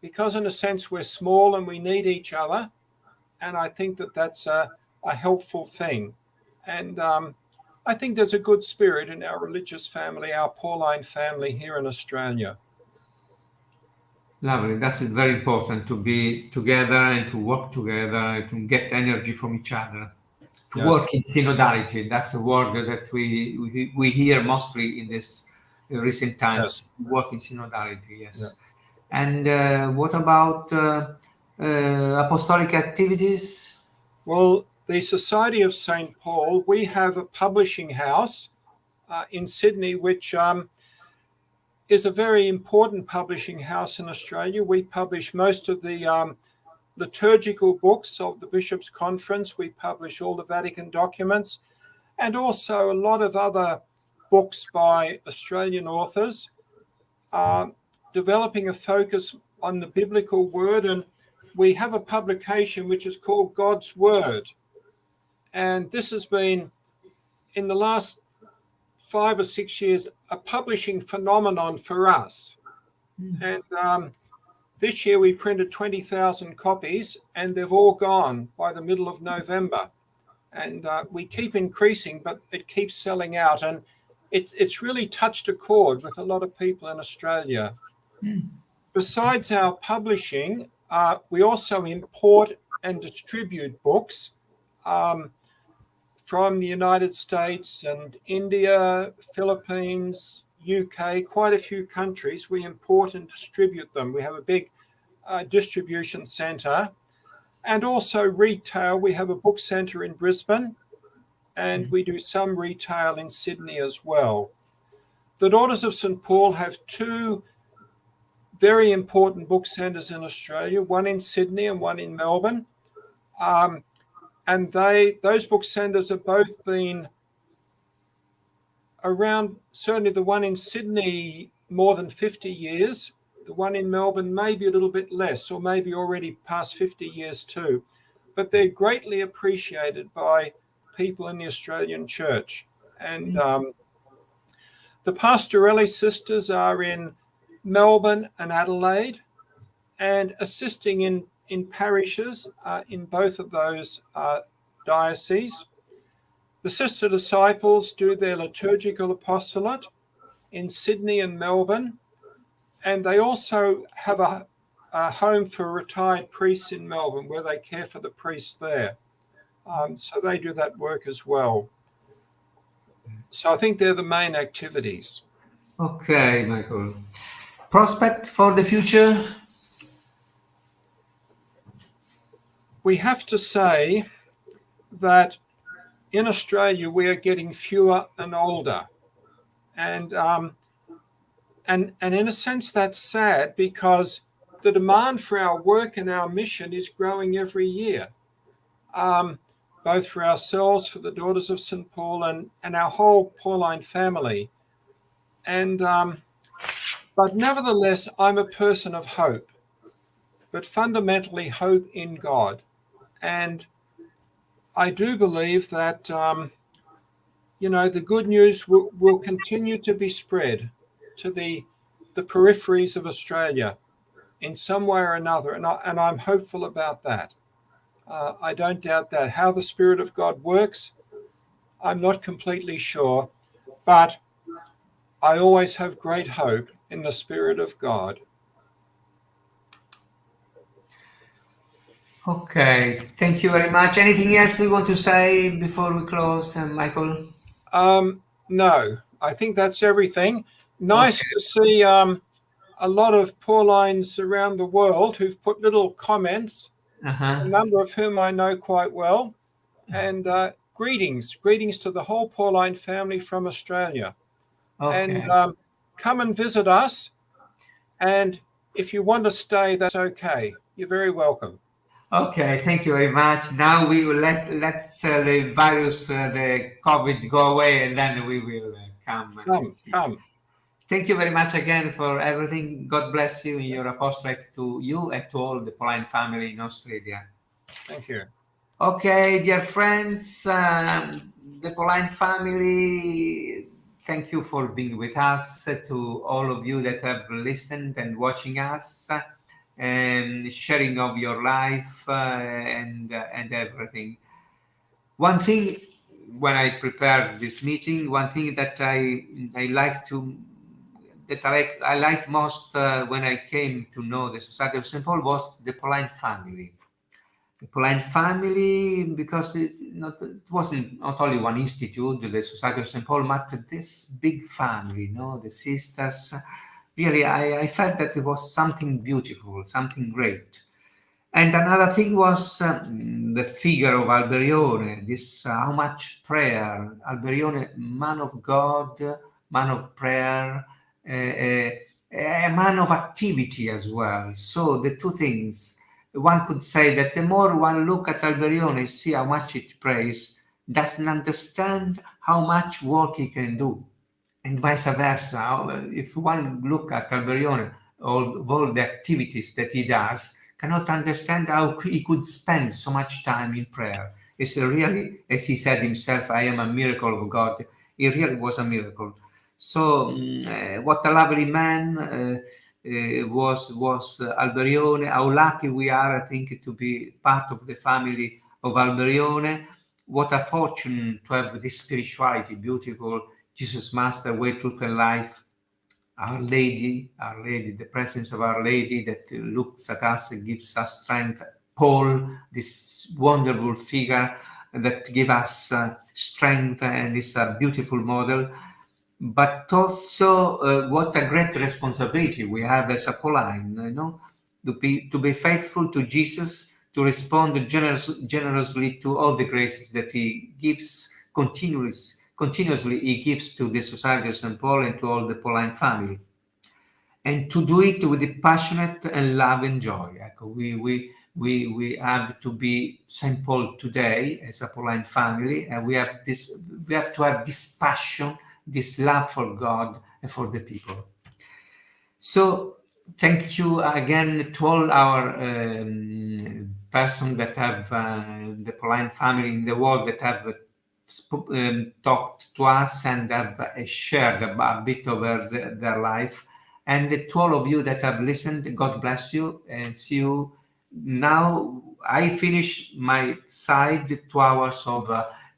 because in a sense we're small and we need each other. And I think that that's a helpful thing. And I think there's a good spirit in our religious family, our Pauline family here in Australia. Lovely. That's very important, to be together and to work together and to get energy from each other. To Yes. work in synodality. That's a word that we hear mostly in this recent times. Yes. Work in synodality, yes. Yeah. And what about apostolic activities? Well, the Society of St. Paul, we have a publishing house in Sydney, which is a very important publishing house in Australia. We publish most of the liturgical books of the Bishops' Conference. We publish all the Vatican documents and also a lot of other books by Australian authors, developing a focus on the biblical word. And we have a publication which is called God's Word. And this has been, in the last 5 or 6 years, a publishing phenomenon for us. And this year we printed 20,000 copies and they've all gone by the middle of November. And we keep increasing, but it keeps selling out. And it's really touched a chord with a lot of people in Australia. Besides our publishing, we also import and distribute books from the United States and India, Philippines, UK, quite a few countries. We import and distribute them. We have a big distribution centre. And also retail. We have a book centre in Brisbane, and we do some retail in Sydney as well. The Daughters of St. Paul have 2 very important book centres in Australia, one in Sydney and one in Melbourne. And those book centres have both been around, certainly the one in Sydney, more than 50 years. The one in Melbourne, maybe a little bit less, or maybe already past 50 years too. But they're greatly appreciated by people in the Australian Church. And the Pastorelle Sisters are in Melbourne and Adelaide and assisting in parishes in both of those diocese. The sister disciples do their liturgical apostolate in Sydney and Melbourne, and they also have a home for retired priests in Melbourne where they care for the priests there. So they do that work as well. So I think they're the main activities. Okay, Michael. Prospect for the future? We have to say that in Australia we are getting fewer and older, and in a sense that's sad, because the demand for our work and our mission is growing every year, both for ourselves, for the Daughters of St. Paul, and our whole Pauline family. And but nevertheless, I'm a person of hope, but fundamentally hope in God. And I do believe that, the good news will continue to be spread to the peripheries of Australia in some way or another. And I'm hopeful about that. I don't doubt that. How the Spirit of God works, I'm not completely sure, but I always have great hope in the Spirit of God. Okay, thank you very much. Anything else you want to say before we close, Michael? No, I think that's everything. Nice to see a lot of Paulines around the world who've put little comments, a number of whom I know quite well. And greetings to the whole Pauline family from Australia. Okay. And come and visit us. And if you want to stay, that's okay. You're very welcome. Okay, thank you very much. Now we will let the virus, the COVID go away, and then we will come. Come. Thank you very much again for everything. God bless you in your apostolate, to you and to all the Pauline family in Australia. Thank you. Okay, dear friends, the Pauline family, thank you for being with us. To all of you that have listened and watching us, and sharing of your life and everything. One thing, when I prepared this meeting, one thing that I like most when I came to know the Society of St. Paul was the Pauline family. The Pauline family, because it wasn't not only one institute, the Society of St. Paul, but this big family, the sisters. Really, I felt that it was something beautiful, something great. And another thing was the figure of Alberione, this how much prayer. Alberione, man of God, man of prayer, a man of activity as well. So the two things, one could say that the more one look at Alberione, see how much it prays, doesn't understand how much work he can do. And vice versa. If one look at Alberione, all the activities that he does, cannot understand how he could spend so much time in prayer. It's really, as he said himself, I am a miracle of God. He really was a miracle. So what a lovely man was Alberione. How lucky we are, I think, to be part of the family of Alberione. What a fortune to have this spirituality, beautiful Jesus Master, way, truth, and life. Our Lady, the presence of Our Lady that looks at us and gives us strength. Paul, this wonderful figure that gives us strength and is a beautiful model. But also, what a great responsibility we have as a Pauline, to be faithful to Jesus, to respond generously to all the graces that He gives continuously He gives to the Society of St. Paul and to all the Pauline family, and to do it with a passionate and love and joy. We have to be St. Paul today as a Pauline family, and we have to have this passion, this love for God and for the people. So thank you again to all our persons that have the Pauline family in the world that have talked to us and have shared a bit of their life. And to all of you that have listened, God bless you, and see you now I finish my side 2 hours of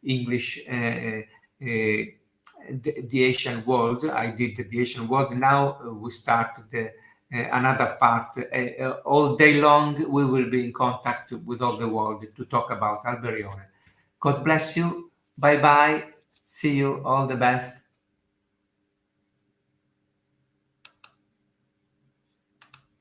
English, the Asian world. I did the Asian world. Now we start another part. All day long we will be in contact with all the world to talk about Alberione. God bless you. Bye bye. See you. All the best.